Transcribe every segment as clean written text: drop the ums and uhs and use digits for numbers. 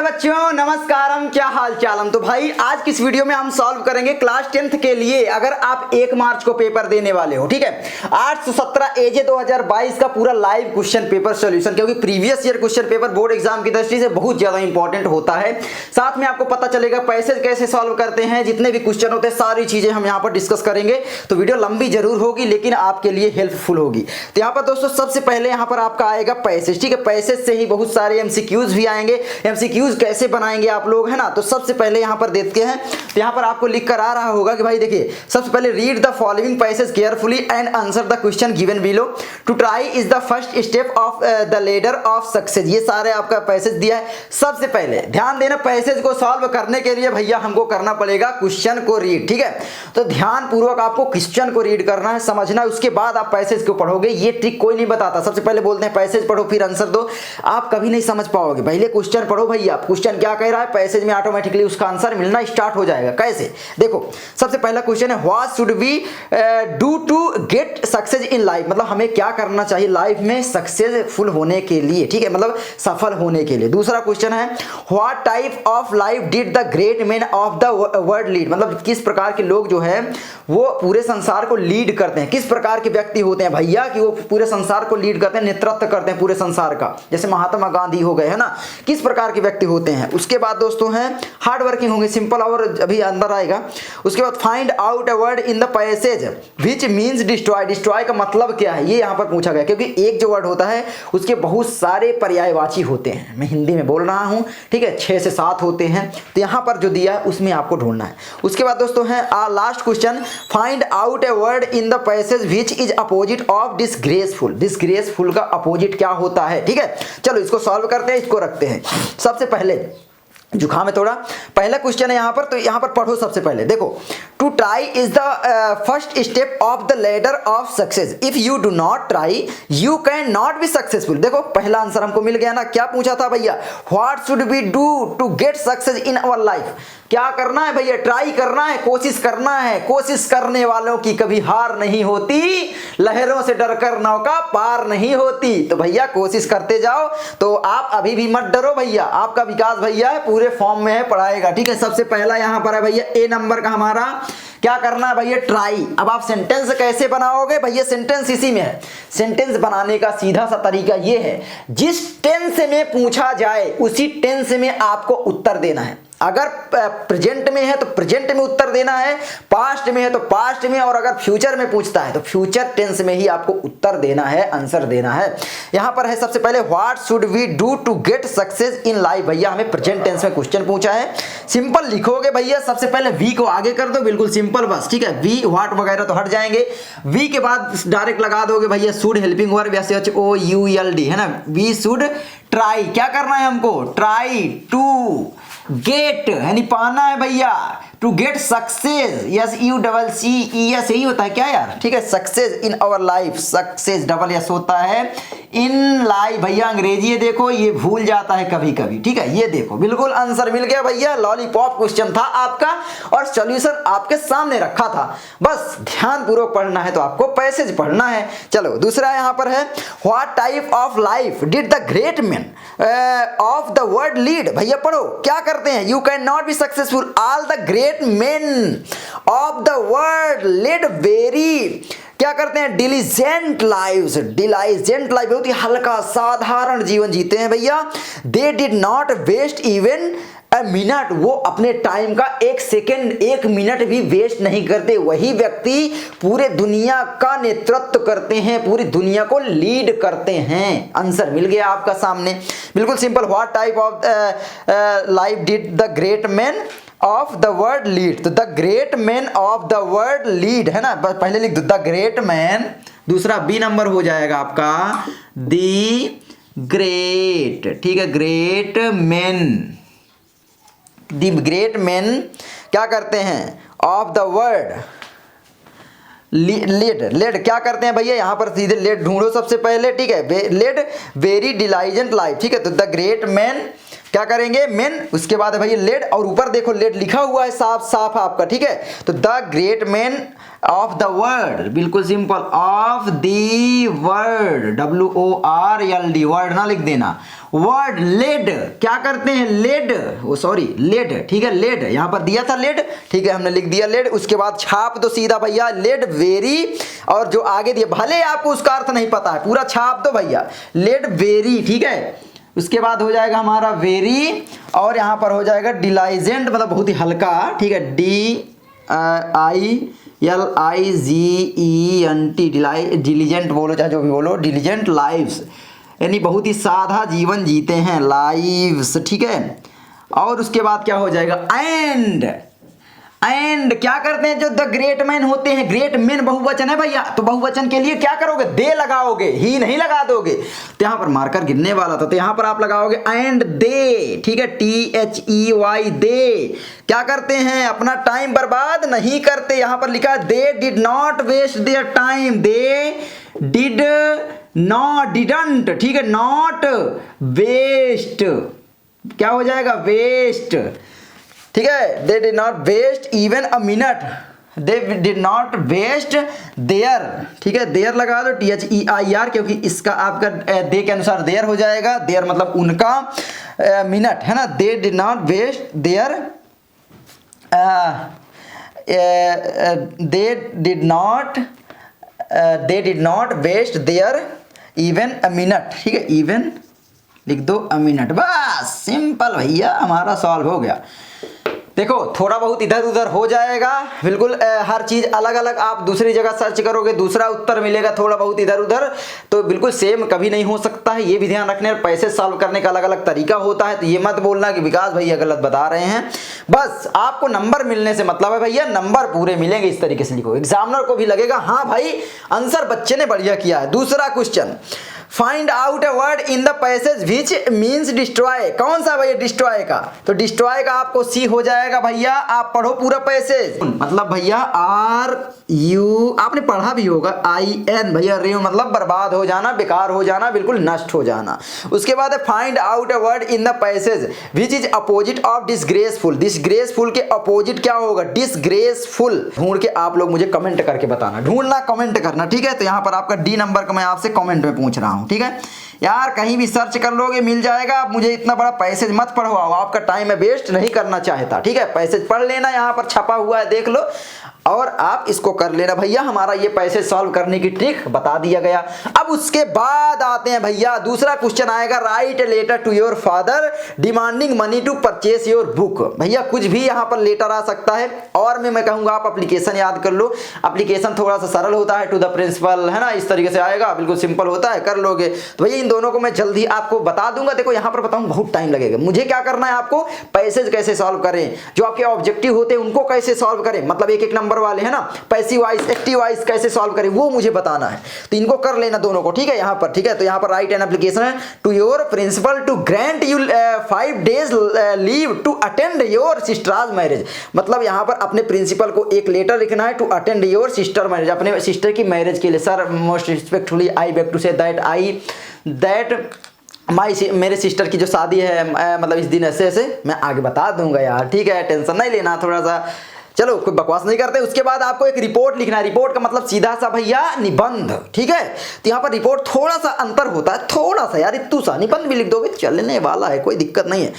बच्चों नमस्कारम, क्या हाल चालम। तो भाई आज की इस वीडियो में हम सॉल्व करेंगे क्लास 10th के लिए अगर आप 1 मार्च को पेपर देने वाले हो। ठीक है, 817 एजे 2022 का पूरा लाइव क्वेश्चन पेपर सॉल्यूशन, क्योंकि previous year question paper board exam की दृष्टि से बहुत ज्यादा इंपॉर्टेंट होता है। साथ में आपको पता चलेगा पैसेज कैसे सॉल्व करते हैं, जितने भी क्वेश्चन होते हैं सारी चीजें हम यहाँ पर डिस्कस करेंगे। तो वीडियो लंबी जरूर होगी लेकिन आपके लिए हेल्पफुल होगी। तो यहाँ पर दोस्तों सबसे पहले यहाँ पर आपका आएगा पैसेज। ठीक है, पैसेज से ही बहुत सारे एमसीक्यूज भी आएंगे। एमसीक्यूज कैसे बनाएंगे आप लोग, है ना। तो सबसे पहले यहाँ पर देखते हैं, तो यहाँ पर आपको लिख कर आ रहा होगा कि भाई देखिए सबसे पहले read the following passage carefully and answer the question given below. To try is the first step of the ladder of success. ये सारे आपका पैसेज दिया है। सबसे पहले ध्यान देना, पैसेज को सॉल्व करने के लिए भैया हमको करना पड़ेगा क्वेश्चन को रीड। ठीक है, तो ध्यान पूर्वक आपको क्वेश्चन को रीड करना है, समझना है, उसके बाद आप पैसेज को पढ़ोगे। ये ट्रिक कोई नहीं बताता। सबसे पहले बोलते हैं पैसेज पढ़ो फिर आंसर दो, आप कभी नहीं समझ पाओगे। पहले क्वेश्चन पढ़ो भैया, क्वेश्चन क्या कह रहा है, पैसेज में ऑटोमेटिकली उसका आंसर मिलना स्टार्ट हो जाएगा। कैसे, देखो सबसे पहला क्वेश्चन है what should we do to get success in life. मतलब हमें क्या करना चाहिए लाइफ में सक्सेसफुल होने के लिए। ठीक है, मतलब सफल होने के लिए। दूसरा क्वेश्चन है what type of life did the great man of the world lead. मतलब किस प्रकार के लोग जो है वो पूरे संसार को लीड करते हैं। किस प्रकार के व्यक्ति होते हैं भैया कि वो पूरे संसार को लीड करते हैं, नेतृत्व करते हैं पूरे संसार का, जैसे महात्मा गांधी हो गए, है ना। किस प्रकार के व्यक्ति होते हैं। उसके बाद दोस्तों हैं हार्ड वर्किंग होंगे, सिंपल और अभी अंदर आएगा। उसके बाद find out a word in the passage which means destroy. Destroy का मतलब क्या है ये यहाँ पर पूछा गया, क्योंकि एक जो वर्ड होता है उसके बहुत सारे पर्यायवाची होते हैं। मैं हिंदी में बोल रहा हूँ, ठीक है, 6 से 7 होते हैं। तो यहाँ पर जो दिया है उसमें आपको ढूंढना है। उसके बाद दोस्तों है last question find out a word in the passage which is opposite of disgraceful. Disgraceful का अपोजिट क्या होता है। ठीक है, चलो इसको सॉल्व करते हैं, इसको रखते हैं। सबसे पहले जुकाम है थोड़ा, पहला क्वेश्चन है यहाँ पर, तो यहाँ पर पढ़ो। सबसे पहले देखो to try is the first step of the ladder of success. If you do not try you can not be successful. देखो पहला आंसर हमको मिल गया ना। क्या पूछा था भैया, what should we do to get success in our life. क्या करना है भैया, ट्राई करना है, कोशिश करना है। कोशिश करने वालों की कभी हार नहीं होती, लहरों से डरकर नौका पार नहीं होती। तो भैया कोशिश करते जाओ। तो आप अभी भी मत डरो भैया, आपका विकास भैया है पूरे फॉर्म में है, पढ़ाएगा। ठीक है, सबसे पहला यहां पर है भैया ए नंबर का हमारा क्या करना है भैया, ट्राई। अब आप सेंटेंस कैसे बनाओगे भैया, सेंटेंस इसी में है। सेंटेंस बनाने का सीधा सा तरीका ये है, जिस टेंस में पूछा जाए उसी टेंस में आपको उत्तर देना है। अगर प्रेजेंट में है तो प्रेजेंट में उत्तर देना है, पास्ट में है तो पास्ट में, और अगर फ्यूचर में पूछता है तो फ्यूचर टेंस में ही आपको उत्तर देना है, आंसर देना है। यहां पर है सबसे पहले what should we do to get success in life. भैया हमें प्रेजेंट टेंस में क्वेश्चन पूछा है। सिंपल लिखोगे भैया, सबसे पहले वी को आगे कर दो, बिल्कुल सिंपल बस। ठीक है, वी व्हाट वगैरह तो हट जाएंगे। वी के बाद डायरेक्ट लगा दोगे भैया शुड हेल्पिंग वर्ब SHOULD, है ना। वी शुड ट्राई, क्या करना है हमको, ट्राई टू गेट यानी पाना है भैया, टू गेट सक्सेस SUCCES यही होता है क्या यार। ठीक है, success in our life, success double S होता है इन लाइफ। भैया अंग्रेजी ये देखो, ये भूल जाता है कभी कभी। ठीक है, ये देखो बिल्कुल आंसर मिल गया भैया। लॉलीपॉप क्वेश्चन था आपका और सॉल्यूशन आपके सामने रखा था, बस ध्यान पूर्वक पढ़ना है तो आपको पैसेज पढ़ना है। चलो दूसरा यहाँ पर है what type of life did the great man of the world lead. भैया पढ़ो क्या करते हैं, you can not be successful all the great men of the world led very क्या करते हैं, डिलीजेंट लाइव्स। डिलीजेंट लाइफ बहुत ही हल्का साधारण जीवन जीते हैं भैया। They did not waste even a minute, वो अपने टाइम का 1 सेकेंड 1 मिनट भी वेस्ट नहीं करते। वही व्यक्ति पूरे दुनिया का नेतृत्व करते हैं, पूरी दुनिया को लीड करते हैं। आंसर मिल गया आपका सामने, बिल्कुल simple. What type of life did the great man of the world lead. तो the great man of the world lead, है ना, पहले लिख दो द ग्रेट मैन। दूसरा बी नंबर हो जाएगा आपका दी ग्रेट। ठीक है, great man, the great man क्या करते हैं ऑफ द वर्ल्ड लेड क्या करते हैं भैया, यहां पर सीधे लेड ढूंढो सबसे पहले। ठीक है, लेड वेरी डिलाइजेंट लाइफ। ठीक है, तो द ग्रेट मैन क्या करेंगे, मेन, उसके बाद है भैया लेड, और ऊपर देखो लेड लिखा हुआ है साफ साफ आपका। ठीक है, तो the great man of the world, बिल्कुल simple, of the world WORLD, word ना लिख देना, वर्ड लेड, क्या करते हैं लेड, वो सॉरी लेड, ठीक है लेड, यहाँ पर दिया था लेड, ठीक है हमने लिख दिया लेड। उसके बाद छाप दो सीधा भैया लेड वेरी, और जो आगे दिया भले आपको उसका अर्थ नहीं पता है पूरा छाप दो भैया लेड वेरी, ठीक है। उसके बाद हो जाएगा हमारा वेरी, और यहाँ पर हो जाएगा डिलाइजेंट मतलब बहुत ही हल्का, ठीक है DILIGENT, डिलीजेंट बोलो चाहे जो भी बोलो, डिलीजेंट लाइव्स यानी बहुत ही सादा जीवन जीते हैं, लाइव्स, ठीक है। और उसके बाद क्या हो जाएगा एंड क्या करते हैं जो द ग्रेट मैन होते हैं, ग्रेट मैन बहुवचन है भैया, तो बहुवचन के लिए क्या करोगे दे लगाओगे, ही नहीं लगा दोगे, तो यहाँ पर मार्कर गिरने वाला था तो यहाँ पर आप लगाओगे एंड दे, ठीक है THEY दे क्या करते हैं अपना टाइम बर्बाद नहीं करते, यहाँ पर लिखा है they did not waste their time, they did not didn't, ठीक है नॉट वेस्ट, क्या हो जाएगा वेस्ट, ठीक है they did not waste even a minute, they did not waste their, ठीक है देयर लगा दो THEIR क्योंकि इसका आपका दे के अनुसार देयर हो जाएगा, देयर मतलब उनका, मिनट है ना, they did not waste their, they did not waste their even a minute, ठीक है इवन लिख दो अ मिनट, बस सिंपल भैया हमारा सॉल्व हो गया। देखो थोड़ा बहुत इधर उधर हो जाएगा, बिल्कुल हर चीज़ अलग अलग आप दूसरी जगह सर्च करोगे दूसरा उत्तर मिलेगा, थोड़ा बहुत इधर उधर तो बिल्कुल सेम कभी नहीं हो सकता है, ये भी ध्यान रखने। पैसे सॉल्व करने का अलग अलग तरीका होता है, तो ये मत बोलना कि विकास भैया गलत बता रहे हैं, बस आपको नंबर मिलने से मतलब है भैया, नंबर पूरे मिलेंगे इस तरीके से लिखो, एग्जामिनर को भी लगेगा हाँ भाई आंसर बच्चे ने बढ़िया किया है। दूसरा question, find out a word in the passage which means destroy, कौन सा भैया डिस्ट्रॉय का, तो डिस्ट्रॉय का आपको सी हो जाएगा भैया, आप पढ़ो पूरा पैसेज, मतलब भैया RU आपने पढ़ा भी होगा, IN भैया RU मतलब बर्बाद हो जाना, बेकार हो जाना, बिल्कुल नष्ट हो जाना। उसके बाद है find out a word in the passage which is opposite of disgraceful, disgraceful के अपोजिट क्या होगा डिसग्रेसफुल, ढूंढ के आप लोग मुझे कमेंट करके बताना, ढूंढना कमेंट करना, ठीक है। तो यहाँ पर आपका D नंबर का मैं आपसे कमेंट में पूछ रहा हूँ, ठीक है यार, कहीं भी सर्च कर लोगे मिल जाएगा। आप मुझे इतना बड़ा पैसेज मत पढ़वाओ, आपका टाइम मैं वेस्ट नहीं करना चाहता, ठीक है। पैसेज पढ़ लेना, यहाँ पर छपा हुआ है देख लो, और आप इसको कर लेना भैया। हमारा ये पैसे सॉल्व करने की ट्रिक बता दिया गया। अब उसके बाद आते हैं भैया, दूसरा क्वेश्चन आएगा, write a letter to your father demanding money to purchase your book. भैया कुछ भी यहाँ पर लेटर आ सकता है, और मैं कहूँगा आप एप्लीकेशन याद कर लो, एप्लीकेशन थोड़ा सा सरल होता है, टू द प्रिंसिपल है ना, इस तरीके से आएगा, बिल्कुल सिंपल होता है, कर लोगे। तो भैया इन दोनों को मैं जल्दी आपको बता दूंगा। देखो यहाँ पर बताऊँ बहुत टाइम लगेगा, मुझे क्या करना है, आपको पैसेज कैसे सॉल्व करें, जो आपके ऑब्जेक्टिव होते हैं उनको कैसे सॉल्व करें, मतलब एक एक नंबर वाले है ना, पैसिव वाइज एक्टिव वाइज कैसे सॉल्व करें वो मुझे बताना है, तो इनको कर लेना दोनों को, ठीक है। यहाँ पर ठीक है, तो यहाँ पर राइट एन एप्लीकेशन है to your principal to grant you 5 days leave to attend your sister's marriage, मतलब यहाँ पर अपने प्रिंसिपल को एक लेटर लिखना है to attend your sister marriage, अपने सिस्टर की मैरिज के लिए। Sir most respectfully I beg to say that मेरे सिस्टर की जो शादी है मतलब इस दिन ऐसे ऐसे, मैं आगे बता दूंगा यार, ठीक है, टेंशन नहीं लेना, थोड़ा सा चलो कोई बकवास नहीं करते। उसके बाद आपको एक रिपोर्ट लिखना है, रिपोर्ट का मतलब सीधा सा भैया निबंध, ठीक है। तो यहाँ पर रिपोर्ट थोड़ा सा अंतर होता है, थोड़ा सा यार, इतू सा, निबंध भी लिख दोगे चलने वाला है, कोई दिक्कत नहीं है।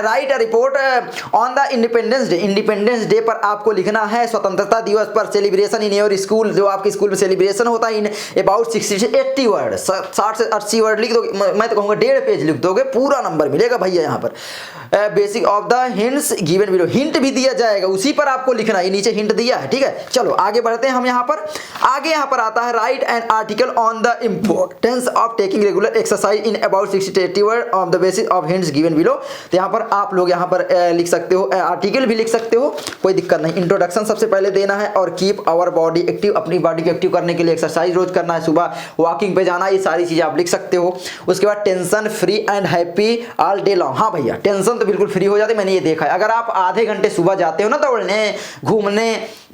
Right report on the independence day, independence day पर आपको लिखना है, स्वतंत्रता दिवस पर सेलिब्रेशन इन योर स्कूल, जो आपके स्कूल में सेलिब्रेशन होता है, इन अबाउट 60 से 80 वर्ड, 60 से 80 वर्ड लिख दोगे, मैं तो कहूँगा 1.5 पेज लिख दोगे, पूरा नंबर मिलेगा भैया। यहाँ पर basic of the hints given below, hint भी दिया जाएगा, उसी पर आपको लिखना है, नीचे हिंट दिया है, ठीक है। चलो आगे बढ़ते हैं हम। यहाँ पर आगे यहाँ पर आता है right an article on the importance of taking regular exercise in about 60 to 80 word on the basis of hints given below. तो यहाँ पर आप लोग यहाँ पर लिख सकते हो, आर्टिकल भी लिख सकते हो, कोई दिक्कत नहीं। इंट्रोडक्शन सबसे पहले देना है, और कीप आवर बॉडी एक्टिव, अपनी बॉडी को एक्टिव करने के लिए एक्सरसाइज रोज करना है, सुबह वॉकिंग पे जाना, ये सारी चीजें आप लिख सकते हो। उसके बाद tension free and happy all day long, हाँ भैया टेंशन तो बिल्कुल फ्री हो जाती, मैंने ये देखा है। अगर आप आधे घंटे सुबह जाते हो ना दौड़ने घूमने,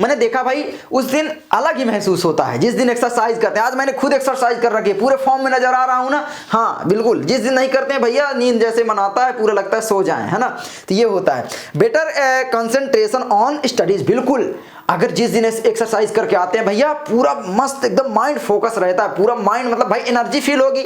मैंने देखा भाई उस दिन अलग ही महसूस होता है जिस दिन एक्सरसाइज करते हैं। आज मैंने खुद एक्सरसाइज कर रखी है, पूरे फॉर्म में नजर आ रहा हूं ना, हाँ बिल्कुल। जिस दिन नहीं करते हैं भैया नींद जैसे मनाता है, पूरा लगता है सो जाएं, है ना। तो ये होता है। बेटर कंसंट्रेशन ऑन स्टडीज, बिल्कुल अगर जिस दिन एक्सरसाइज करके आते हैं भैया पूरा मस्त एकदम माइंड फोकस रहता है, पूरा माइंड मतलब भाई एनर्जी फील होगी,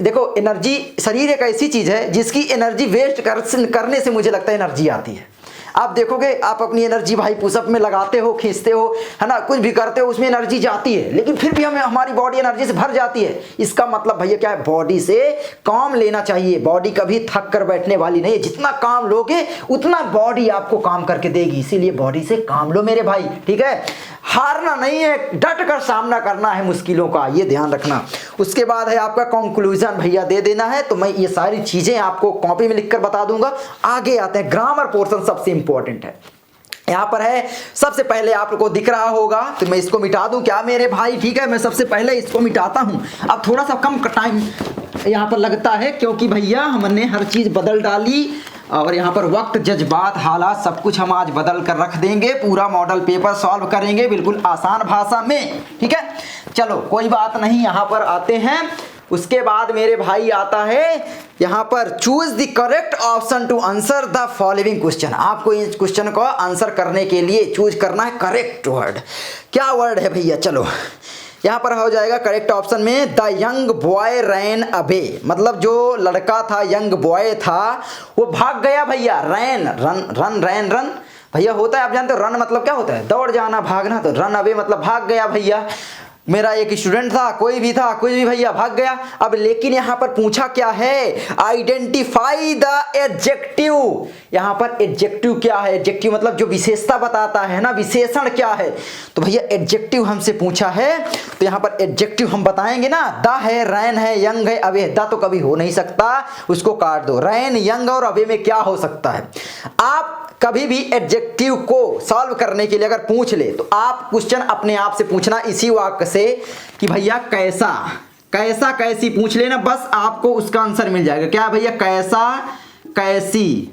देखो एनर्जी, शरीर एक ऐसी चीज है जिसकी एनर्जी वेस्ट करने से मुझे लगता है एनर्जी आती है। आप देखोगे, आप अपनी एनर्जी भाई पुशअप में लगाते हो, खींचते हो, है ना, कुछ भी करते हो, उसमें एनर्जी जाती है, लेकिन फिर भी हमें हमारी बॉडी एनर्जी से भर जाती है। इसका मतलब भैया क्या है, बॉडी से काम लेना चाहिए। बॉडी कभी थक कर बैठने वाली नहीं है, जितना काम लोगे उतना बॉडी आपको काम करके देगी, इसीलिए बॉडी से काम लो मेरे भाई, ठीक है। हारना नहीं है, डट कर सामना करना है मुश्किलों का, ये ध्यान रखना। उसके बाद है आपका कंक्लूजन भैया दे देना है, तो मैं ये सारी चीजें आपको कॉपी में लिखकर बता दूंगा। आगे आते हैं, ग्रामर पोर्शन सबसे इंपॉर्टेंट है। यहाँ पर है, सबसे पहले आप लोग को दिख रहा होगा, तो मैं इसको मिटा दूं क्या मेरे भाई, ठीक है। मैं सबसे पहले इसको मिटाता हूं। अब थोड़ा सा कम टाइम यहाँ पर लगता है, क्योंकि भैया हमने हर चीज बदल डाली, और यहाँ पर वक्त, जज्बात, हालात सब कुछ हम आज बदल कर रख देंगे। पूरा मॉडल पेपर सॉल्व करेंगे बिल्कुल आसान भाषा में, ठीक है। चलो कोई बात नहीं, यहाँ पर आते हैं। उसके बाद मेरे भाई आता है यहाँ पर, choose the correct option to answer the following question. आपको इस क्वेश्चन को आंसर करने के लिए चूज करना है करेक्ट वर्ड। क्या वर्ड है भैया, चलो यहाँ पर हो जाएगा करेक्ट ऑप्शन में, the young boy ran away, मतलब जो लड़का था, यंग बॉय था, वो भाग गया भैया। रैन, रन, रन, रैन, रन भैया होता है, आप जानते हो रन मतलब क्या होता है, दौड़ जाना, भागना। तो रन अवे मतलब भाग गया भैया। मेरा एक स्टूडेंट था, कोई भी था, कोई भी भैया भाग गया। अब लेकिन यहाँ पर पूछा क्या है, आइडेंटिफाई द एडजेक्टिव। यहाँ पर एडजेक्टिव क्या है, एडजेक्टिव मतलब जो विशेषता बताता है ना, विशेषण क्या है। तो भैया एडजेक्टिव हमसे पूछा है, तो यहाँ पर एडजेक्टिव हम बताएंगे ना। द है, रैन है, यंग है, अवे। द तो कभी हो नहीं सकता, उसको काट दो। रैन, यंग और अवे में क्या हो सकता है। आप कभी भी एडजेक्टिव को सॉल्व करने के लिए अगर पूछ ले, तो आप क्वेश्चन अपने आप से पूछना इसी वाक्य से कि भैया कैसा, कैसा, कैसी पूछ लेना, बस आपको उसका आंसर मिल जाएगा। क्या भैया, कैसा, कैसी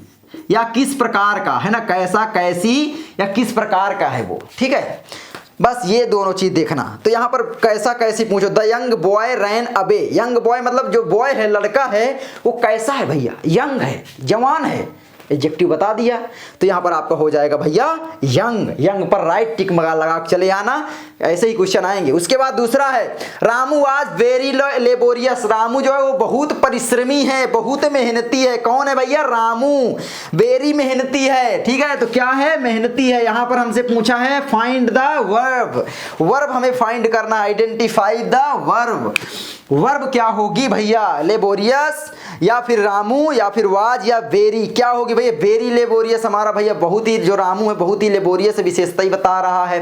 या किस प्रकार का, है ना, कैसा, कैसी या किस प्रकार का है वो, ठीक है। बस ये दोनों चीज देखना। तो यहाँ पर कैसा, कैसी पूछो। The young boy ran away, young boy मतलब जो बॉय है, लड़का है, वो कैसा है भैया, यंग है, जवान है, एडजेक्टिव बता दिया। तो यहाँ पर आपका हो जाएगा भैया यंग। यंग पर राइट टिक लगा के चले आना, ऐसे ही क्वेश्चन आएंगे। उसके बाद दूसरा है, रामू आज वेरी लेबोरियस। रामू जो है वो बहुत परिश्रमी है, बहुत मेहनती है। कौन है भैया, रामू वेरी मेहनती है, ठीक है। तो क्या है, मेहनती है। यहाँ पर हमसे पूछा है फाइंड द वर्ब, वर्ब हमें फाइंड करना, आइडेंटिफाई द वर्ब। वर्ब क्या होगी भैया, लेबोरियस या फिर रामू या फिर वाज या वेरी, क्या होगी भैया, वेरी लेबोरियस हमारा भैया बहुत ही, जो रामू है बहुत ही लेबोरियस विशेषता ही बता रहा है,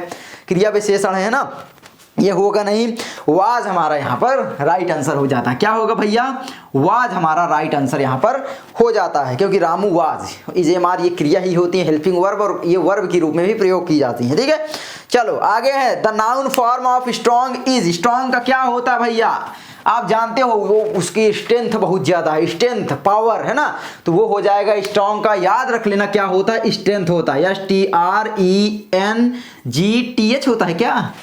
क्रिया विशेषण है ना, ये होगा नहीं। वाज हमारा यहाँ पर राइट आंसर हो जाता है। क्या होगा भैया, वाज हमारा राइट आंसर यहाँ पर हो जाता है, क्योंकि रामू वाज, इज हमारी ये क्रिया ही होती है, हेल्पिंग वर्ब, और ये वर्ब के रूप में भी प्रयोग की जाती है, ठीक है। चलो आगे है, the noun form of strong is. Strong का क्या होता है भैया, आप जानते हो वो उसकी स्ट्रेंथ बहुत ज्यादा है, स्ट्रेंथ पावर है ना, तो वो हो जाएगा स्ट्रॉन्ग का। याद रख लेना क्या होता है, स्ट्रेंथ होता है, STRENGTH होता है क्या,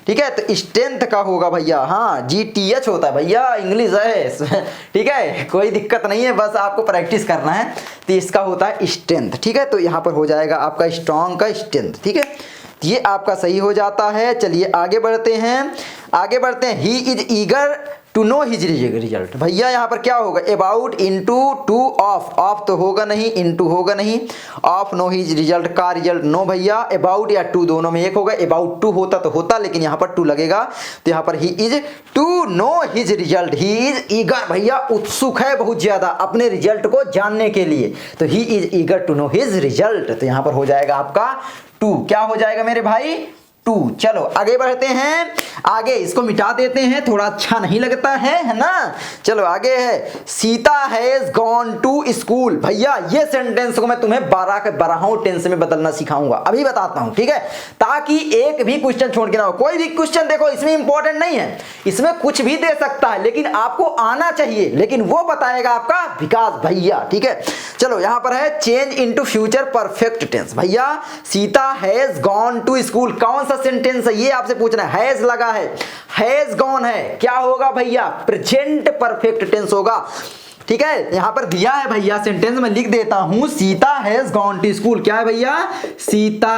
ठीक है। तो स्ट्रेंथ का होगा भैया, हाँ GTH होता है भैया, इंग्लिश है, ठीक है, कोई दिक्कत नहीं है, बस आपको प्रैक्टिस करना है। तो इसका होता है स्ट्रेंथ, ठीक है। तो यहाँ पर हो जाएगा आपका स्ट्रॉन्ग का स्ट्रेंथ, ठीक है। ये आपका सही हो जाता है। चलिए आगे बढ़ते हैं, आगे बढ़ते हैं। He is eager to know his result. भैया यहाँ पर क्या होगा, about into to of, of तो होगा नहीं, इंटू होगा नहीं, ऑफ नो हिज रिजल्ट का रिजल्ट नो भैया, अबाउट या टू दोनों में एक होगा। अबाउट टू होता तो होता, लेकिन यहाँ पर टू लगेगा, तो यहाँ पर he is to know his result. He is eager भैया उत्सुक है बहुत ज्यादा अपने रिजल्ट को जानने के लिए, तो he is eager to know his result. तो यहाँ पर हो जाएगा आपका टू, क्या हो जाएगा मेरे भाई, टू। चलो आगे बढ़ते हैं, आगे इसको मिटा देते हैं, थोड़ा अच्छा नहीं लगता है ना। चलो आगे है, Sita has gone to school. भैया ये सेंटेंस को मैं तुम्हें 12 के 12 टेंस में बदलना सिखाऊंगा, अभी बताता हूं, ठीक है, ताकि एक भी क्वेश्चन छोड़ के ना हो। कोई भी क्वेश्चन देखो इसमें इंपॉर्टेंट नहीं है, इसमें कुछ भी दे सकता है, लेकिन आपको आना चाहिए, लेकिन वो बताएगा आपका विकास भैया, ठीक है। चलो यहां पर है, change into future perfect tense. भैया Sita has gone to school, कौन सा सेंटेंस है ये आपसे पूछना है। हैज लगा है, हैज गॉन है, क्या होगा भैया, प्रेजेंट परफेक्ट टेंस होगा, ठीक है। यहां पर दिया है भैया सेंटेंस, मैं लिख देता हूं, Sita has gone to school. क्या है भैया, सीता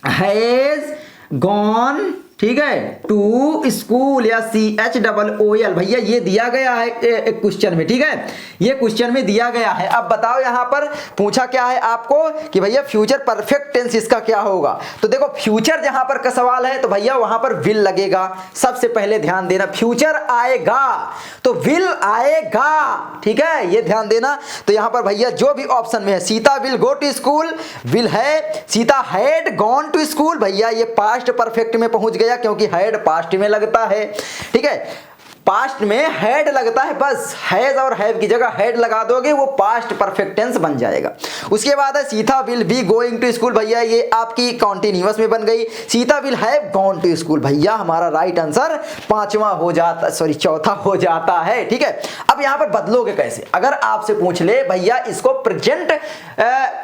हैज गॉन ठीक है, टू स्कूल या CHOOL भैया ये दिया गया है क्वेश्चन में, ठीक है, ये क्वेश्चन में दिया गया है। अब बताओ यहां पर पूछा क्या है आपको कि भैया फ्यूचर परफेक्ट टेंस इसका क्या होगा। तो देखो फ्यूचर जहां पर का सवाल है तो भैया वहां पर विल लगेगा। सबसे पहले ध्यान देना, फ्यूचर आएगा तो विल आएगा, ठीक है, ये ध्यान देना। तो यहां पर भैया जो भी ऑप्शन में है, Sita will go to school, will है, Sita had gone to school, भैया ये पास्ट परफेक्ट में पहुंच गया क्योंकि हैड पास्ट में लगता है, ठीक है, पास्ट में हैड लगता है, बस हैज और हैव की जगह हैड लगा दोगे वो पास्ट परफेक्ट टेंस बन जाएगा। उसके बाद है Sita will be going to school, भैया ये आपकी कॉन्टिन्यूअस में बन गई। Sita will have gone to school, भैया हमारा राइट आंसर चौथा हो जाता है, ठीक है। अब यहां पर बदलोगे कैसे, अगर आपसे पूछ ले भैया इसको प्रेजेंट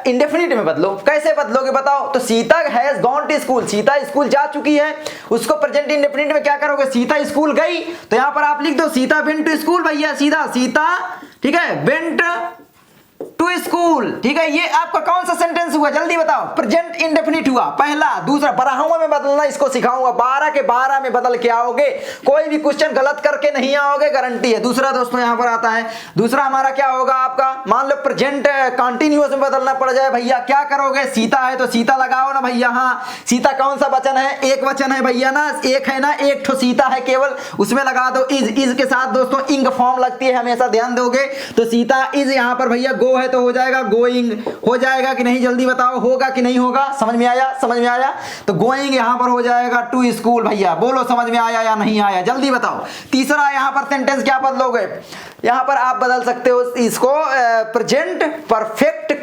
इंडेफिनिट में बदलो, कैसे बदलोगे बताओ। तो Sita has gone to school, Sita school जा चुकी है, उसको प्रेजेंट इंडेफिनिट में क्या करोगे, सीता स्कूल गई, तो यहां पर आप लिख दो सीता वेंट टू स्कूल, भैया सीधा सीता, ठीक है, वेंट टू स्कूल, ठीक है। ये आपका कौन सा सेंटेंस हुआ जल्दी बताओ, प्रेजेंट इंडेफिनिट हुआ पहला। दूसरा बारहवां में बदलना इसको सिखाऊंगा, 12 के 12 में बदल के आओगे, कोई भी क्वेश्चन गलत करके नहीं आओगे, गारंटी है। दूसरा दोस्तों यहां पर आता है, दूसरा हमारा क्या होगा आपका, मान लो प्रेजेंट कंटिन्यूअस में बदलना पड़ जाए, भैया क्या करोगे, सीता है तो सीता लगाओ ना भैया, हाँ सीता कौन सा वचन है, एक वचन है भैया ना, एक है ना, एक ठो सीता है केवल, उसमें लगा दो इज के साथ दोस्तों इंग फॉर्म लगती है, हमेशा ध्यान दोगे। तो सीता इज यहां पर भैया गो है तो हो जाएगा गोइंग, हो जाएगा कि नहीं जल्दी बताओ, होगा कि नहीं होगा, समझ में आया, समझ में आया। तो गोइंग यहां पर हो जाएगा टू स्कूल, भैया बोलो समझ में आया या नहीं आया जल्दी बताओ। तीसरा यहां पर सेंटेंस क्या बदलोगे, यहां पर आप बदल सकते हो इसको प्रेजेंट परफेक्ट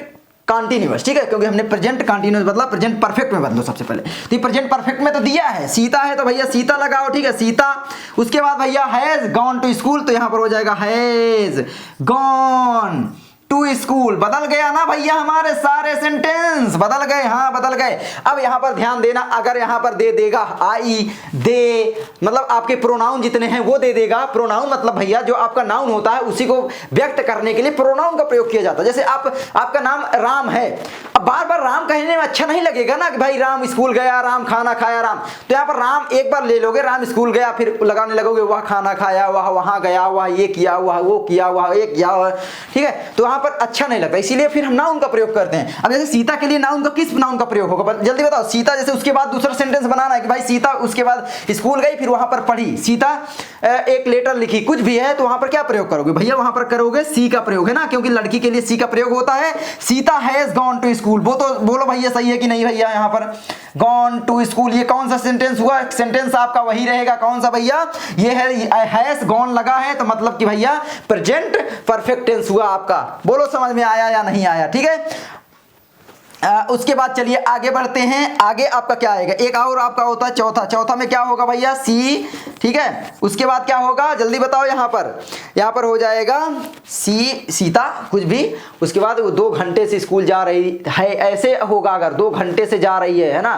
कंटीन्यूअस, ठीक है, क्योंकि हमने प्रेजेंट कंटीन्यूअस बदला, प्रेजेंट परफेक्ट में बदलो सबसे पहले। तो प्रेजेंट परफेक्ट में तो दिया है सीता है तो भैया सीता लगाओ, ठीक है, सीता। उसके बाद भैया हैज गॉन टू स्कूल, तो यहां पर हो जाएगा हैज गॉन टू स्कूल, बदल गया ना भैया, हमारे सारे सेंटेंस बदल गए, हाँ बदल गए। अब यहां पर ध्यान देना, अगर यहां पर दे देगा आई दे, मतलब आपके प्रोनाउन जितने हैं वो दे देगा। प्रोनाउन मतलब भैया जो आपका नाउन होता है उसी को व्यक्त करने के लिए प्रोनाउन का प्रयोग किया जाता है। जैसे आपका नाम राम है, अब बार बार राम कहने में अच्छा नहीं लगेगा ना कि भाई राम स्कूल गया, राम खाना खाया, राम, तो यहाँ पर राम एक बार ले लोगे, राम स्कूल गया, फिर लगाने लगोगे वह खाना खाया, वह वहां गया, वह ये किया, वह वो किया, वह ये किया, ठीक है, तो वहां पर अच्छा नहीं लगता, इसीलिए फिर हम नाउन का प्रयोग करते हैं। अब जैसे सीता के लिए नाउन का किस नाउन का प्रयोग होगा जल्दी बताओ, सीता जैसे उसके बाद दूसरा सेंटेंस बनाना है कि भाई सीता उसके बाद स्कूल गई, फिर वहां पर पढ़ी, सीता एक लेटर लिखी, कुछ भी है, तो वहां पर क्या प्रयोग करोगे भैया, वहां पर करोगे सी का प्रयोग, है ना, क्योंकि लड़की के लिए सी का प्रयोग होता है। Sita has gone to school, वो तो बोलो भैया सही है कि नहीं भैया, यहाँ पर गॉन टू स्कूल ये कौन सा सेंटेंस हुआ, सेंटेंस आपका वही रहेगा, कौन सा भैया, ये है हैज गॉन लगा है, तो मतलब कि भैया प्रेजेंट परफेक्ट टेंस हुआ आपका, बोलो समझ में आया या नहीं आया, ठीक है। उसके बाद चलिए आगे बढ़ते हैं, आगे आपका क्या आएगा, एक और आपका होता है चौथा, चौथा में क्या होगा भैया सी, ठीक है। उसके बाद क्या होगा जल्दी बताओ, यहाँ पर हो जाएगा सी सीता कुछ भी, उसके बाद वो 2 घंटे से स्कूल जा रही है, ऐसे होगा, अगर 2 घंटे से जा रही है ना,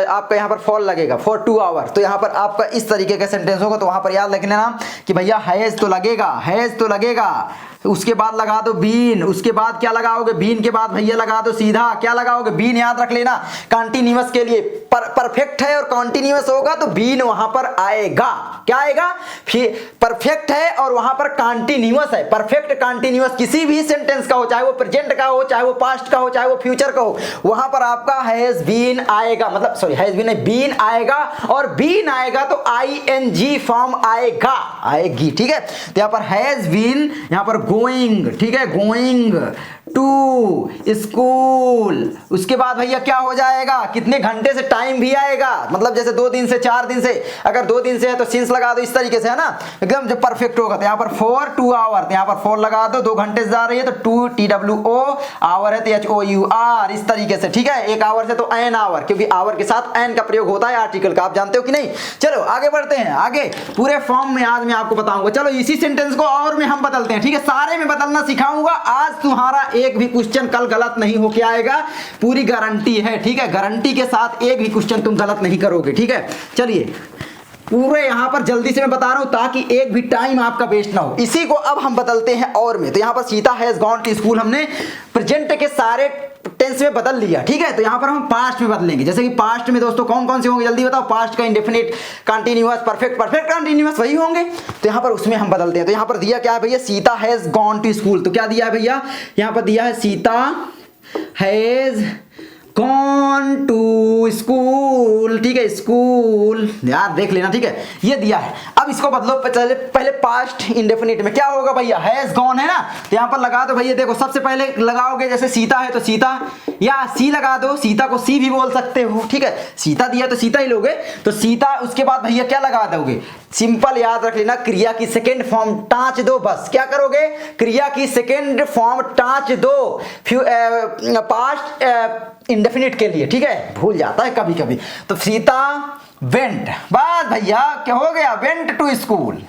आपका यहाँ पर फॉल लगेगा फॉर 2 आवर, तो यहाँ पर आपका इस तरीके का सेंटेंस होगा, तो वहां पर याद रख लेना कि भैया हैज तो लगेगा, हैज तो लगेगा, उसके बाद लगा दो बीन, उसके बाद क्या लगाओगे, बीन के बाद भैया लगा दो सीधा, क्या लगाओगे, बीन, याद रख लेना कंटीन्यूअस के लिए परफेक्ट है और कंटीन्यूअस होगा तो बीन वहां पर आएगा, क्या आएगा, फिर परफेक्ट है और वहां पर कंटीन्यूअस है, परफेक्ट कंटीन्यूअस किसी भी सेंटेंस का हो, चाहे वो प्रेजेंट का हो, चाहे वो पास्ट का हो, चाहे वो फ्यूचर का हो, वहां पर आपका हैज बीन आएगा, मतलब सॉरी हैज बीन नहीं, बीन आएगा, और बीन आएगा तो ING फॉर्म आएगा, आएगी, ठीक है। तो यहां पर हैज बीन, यहां पर गोइंग, ठीक है, गोइंग टू स्कूल, उसके बाद भैया क्या हो जाएगा, कितने घंटे से, टाइम भी आएगा, मतलब जैसे 2 दिन से 4 दिन से, अगर 2 दिन से है तो सिंस लगा दो इस तरीके से, है ना, एकदम जब परफेक्ट होगा। तो यहाँ पर फॉर 2 आवर, तो यहाँ पर फॉर लगा दो, 2 घंटे से जा रही है तो 2 TWO, आवर है तो HOUR, इस तरीके से, ठीक है, 1 आवर से तो एन आवर, क्योंकि आवर के साथ एन का प्रयोग होता है आर्टिकल का, आप जानते हो कि नहीं। चलो आगे बढ़ते हैं, आगे पूरे फॉर्म में आज मैं आपको बताऊंगा, चलो इसी सेंटेंस को और में हम बदलते हैं, ठीक है, सारे में बदलना सिखाऊंगा आज, तुम्हारा एक भी क्वेश्चन कल गलत नहीं होके आएगा, पूरी गारंटी है, ठीक है, गारंटी के साथ एक भी क्वेश्चन तुम गलत नहीं करोगे, ठीक है। चलिए पूरे यहाँ पर जल्दी से मैं बता रहा हूँ ताकि एक भी टाइम आपका वेस्ट ना हो। इसी को अब हम बदलते हैं और में, तो यहाँ पर Sita has gone to school हमने प्रेजेंट के सारे टेंस में बदल लिया, ठीक है। तो यहाँ पर हम पास्ट में बदलेंगे, जैसे कि पास्ट में दोस्तों कौन कौन से होंगे जल्दी बताओ। पास्ट का indefinite, continuous, perfect, perfect continuous वही होंगे। तो यहाँ पर उसमें हम बदलते हैं। तो यहाँ पर दिया क्या है भैया, Sita has gone to school. तो क्या दिया है भैया, यहाँ पर दिया है Sita has gone to school, ठीक है, स्कूल यार देख लेना, ठीक है, ये दिया है। अब इसको बदलो, पहले पास्ट इंडेफिनिट में क्या होगा भैया, हैज गॉन है ना, तो यहाँ पर लगा दो भैया। देखो सबसे पहले लगाओगे, जैसे सीता है तो सीता या सी लगा दो, सीता को सी भी बोल सकते हो, ठीक है। सीता दिया तो सीता ही लोगे, तो सीता। उसके बाद भैया क्या लगा दोगे, सिंपल याद रख लेना, क्रिया की सेकेंड फॉर्म टाँच दो, बस क्या करोगे, क्रिया की सेकेंड फॉर्म टाँच दो पास्ट इंडेफिनिट के लिए, ठीक है, भूल जाता है कभी कभी। तो सीता वेंट, बस भैया क्या हो गया, वेंट टू स्कूल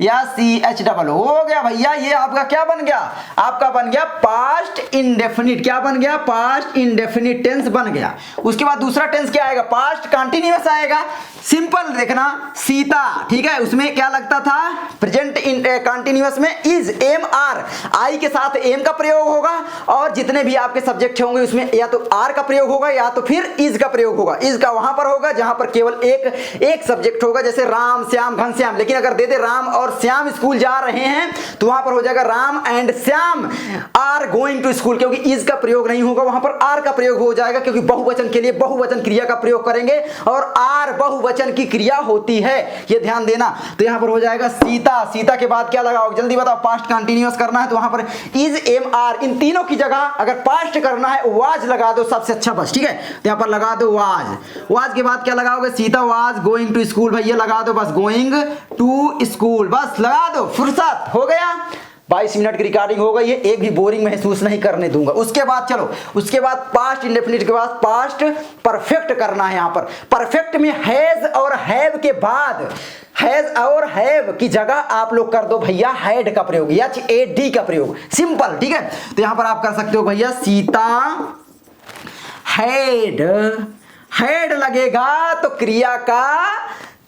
या CH हो गया भैया। ये आपका क्या बन गया, आपका बन गया पास्ट इंडेफिनिट। क्या बन गया, पास्ट इंडेफिनिट टेंस बन गया। उसके बाद दूसरा टेंस क्या आएगा, पास्ट कंटिन्यूअस आएगा। सिंपल देखना, सीता, ठीक है, उसमें क्या लगता था, प्रेजेंट कंटिन्यूअस में इज, एम आर, आई के साथ एम का प्रयोग होगा, और जितने भी आपके सब्जेक्ट होंगे उसमें या तो आर का प्रयोग होगा या तो फिर इज का प्रयोग होगा। इज का वहां पर होगा जहां पर केवल एक सब्जेक्ट होगा, जैसे राम, श्याम, घनश्याम। लेकिन अगर दे दे राम और श्याम स्कूल जा रहे हैं तो वहां पर हो जाएगा Ram and Shyam are going to school, क्योंकि इज का प्रयोग नहीं होगा, वहां पर आर का प्रयोग हो जाएगा, क्योंकि बहुवचन के लिए बहुवचन क्रिया का प्रयोग करेंगे और आर बहुवचन की क्रिया होती है, ये ध्यान देना। तो यहां पर हो जाएगा सीता, सीता के बाद क्या लगाओ जल्दी बताओ, पास्ट कंटिन्यूअस करना है तो वहां पर इज, एम आर, इन तीनों की जगह अगर पास्ट करना है वाज लगा दो, सबसे अच्छा बस, ठीक है। तो यहां पर लगा दो वाज, वाज के बाद क्या लगाओगे, Sita was going to school, भैया लगा दो बस गोइंग टू स्कूल, बस लगा दो, फुर्सत हो गया। 22 मिनट की रिकॉर्डिंग हो गई है, एक भी बोरिंग महसूस नहीं करने दूंगा। उसके बाद चलो, उसके बाद पास्ट इंडेफिनिट के बाद पास्ट परफेक्ट करना है। यहाँ पर परफेक्ट में हैज और हैव के बाद, हैज और हैव की जगह आप लोग कर दो भैया हैड का प्रयोग, HAD का प्रयोग, सिंपल, ठीक है। तो यहां पर आप कर सकते हो भैया सीता हैड, हैड लगेगा तो क्रिया का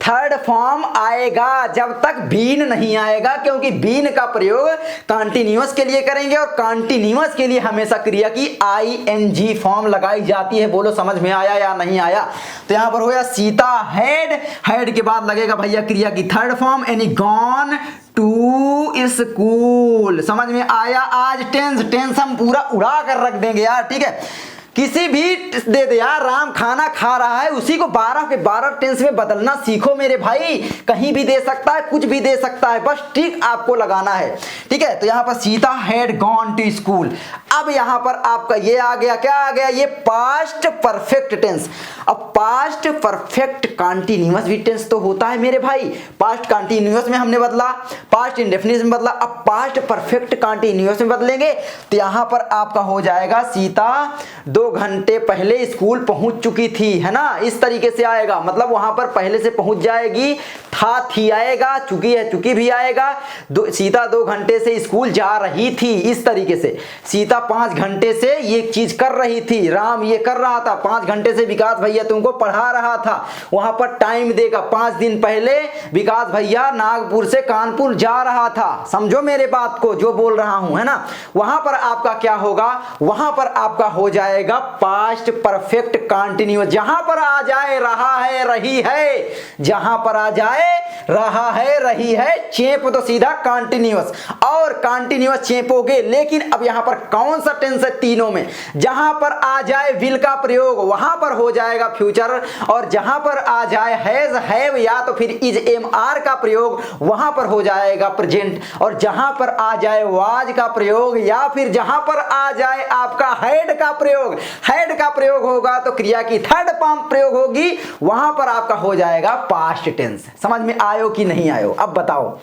थर्ड फॉर्म आएगा, जब तक बीन नहीं आएगा, क्योंकि बीन का प्रयोग कंटिन्यूअस के लिए करेंगे और कंटिन्यूअस के लिए हमेशा क्रिया की ING फॉर्म लगाई जाती है। बोलो समझ में आया या नहीं आया। तो यहां पर हो गया सीता हैड, हैड के बाद लगेगा भैया क्रिया की थर्ड फॉर्म यानी गॉन टू स्कूल। समझ में आया। आज टेंस हम पूरा उड़ा कर रख देंगे यार, ठीक है। किसी भी दे दे यार, राम खाना खा रहा है, उसी को 12 के 12 टेंस में बदलना सीखो मेरे भाई। कहीं भी दे सकता है, कुछ भी दे सकता है, बस ठीक आपको लगाना है, ठीक है। तो यहाँ पर Sita had gone to school. अब यहाँ पर आपका ये आ गया, क्या आ गया, ये पास्ट परफेक्ट टेंस। अब पास्ट परफेक्ट कंटिन्यूअस भी टेंस तो होता है मेरे भाई। पास्ट कंटिन्यूअस में हमने बदला, पास्ट इंडेफिनिट में बदला, अब पास्ट परफेक्ट कंटिन्यूअस में बदलेंगे। तो यहाँ पर आपका हो जाएगा सीता 2 घंटे पहले स्कूल पहुंच चुकी थी, है ना, इस तरीके से आएगा। मतलब वहां पर पहले से पहुंच जाएगी, था थी आएगा, चुकी है चुकी भी आएगा। सीता 2 घंटे से स्कूल जा रही थी, इस तरीके से। सीता 5 घंटे से ये चीज कर रही थी, राम ये कर रहा था, 5 घंटे से विकास भैया तुमको पढ़ा रहा था। वहां पर टाइम देगा, 5 दिन पहले विकास भैया नागपुर से कानपुर जा रहा था। समझो मेरे बात को जो बोल रहा हूं, है ना। वहां पर आपका क्या होगा, वहां पर आपका हो जाएगा पास्ट परफेक्ट कंटिन्यूअस। जहां पर आ जाए रहा है रही है, जहां पर आ जाए रहा है रही है, चेप तो सीधा कंटिन्यूअस, और कंटिन्यूअस चेपोगे। लेकिन अब यहां पर कौन सा टेंस है तीनों में, जहां पर आ जाए विल का प्रयोग वहां पर हो जाएगा फ्यूचर, और जहां पर आ जाए हैज हैव या तो फिर इज एम आर का प्रयोग वहां पर हो जाएगा प्रेजेंट, और जहां पर आ जाए वाज का प्रयोग या फिर जहां पर आ जाए आपका हैड का प्रयोग, हैड का प्रयोग होगा तो क्रिया की थर्ड फॉर्म प्रयोग होगी, वहां पर आपका हो जाएगा पास्ट टेंस। समझ में आयो कि नहीं आयो, अब बताओ।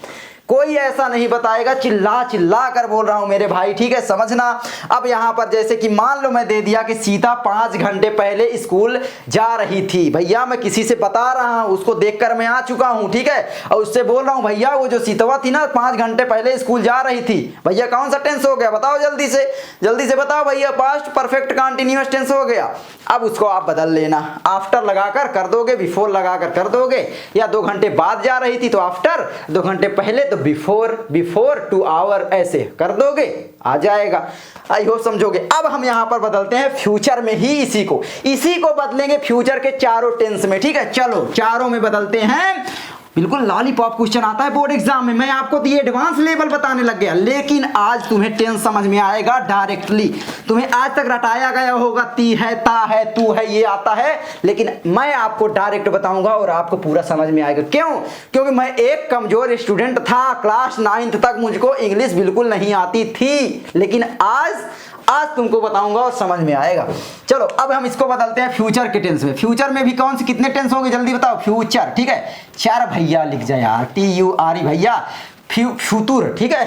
कोई ऐसा नहीं बताएगा, चिल्ला चिल्ला कर बोल रहा हूं मेरे भाई, ठीक है, समझना। अब यहां पर जैसे कि मान लो मैं दे दिया कि सीता 5 घंटे पहले स्कूल जा रही थी। भैया मैं किसी से बता रहा हूं, उसको देखकर मैं आ चुका हूं, ठीक है, और उससे बोल रहा हूं भैया वो जो सीतवा थी ना 5 घंटे पहले स्कूल जा रही थी। भैया कौन सा टेंस हो गया बताओ जल्दी से बताओ भैया। पास्ट परफेक्ट कंटिन्यूअस टेंस हो गया। अब उसको आप बदल लेना, आफ्टर लगाकर कर दोगे, बिफोर लगाकर कर दोगे, या 2 घंटे बाद जा रही थी तो आफ्टर, 2 घंटे पहले तो बिफोर, बिफोर 2 आवर ऐसे कर दोगे, आ जाएगा। आई होप समझोगे। अब हम यहां पर बदलते हैं फ्यूचर में ही, इसी को बदलेंगे फ्यूचर के चारों टेंस में। ठीक है, चलो चारों में बदलते हैं। बिल्कुल लॉलीपॉप क्वेश्चन आता है बोर्ड एग्जाम में। मैं आपको तो ये एडवांस लेवल बताने लग गया, लेकिन आज तुम्हें टेंस समझ में आएगा डायरेक्टली। तुम्हें आज तक रटाया गया होगा, ती है, ता है, तू है, ये आता है, लेकिन मैं आपको डायरेक्ट बताऊंगा और आपको पूरा समझ में आएगा। क्यों? क्योंकि मैं एक कमजोर स्टूडेंट था, क्लास 9th तक मुझको इंग्लिश बिल्कुल नहीं आती थी, लेकिन आज तुमको बताऊंगा और समझ में आएगा। चलो अब हम इसको बदलते हैं फ्यूचर के टेंस में। फ्यूचर में भी कौन से कितने टेंस होंगे जल्दी बताओ। फ्यूचर, ठीक है, 4 भैया लिख जाए यार, TURE भैया, फ्यूतुर, ठीक है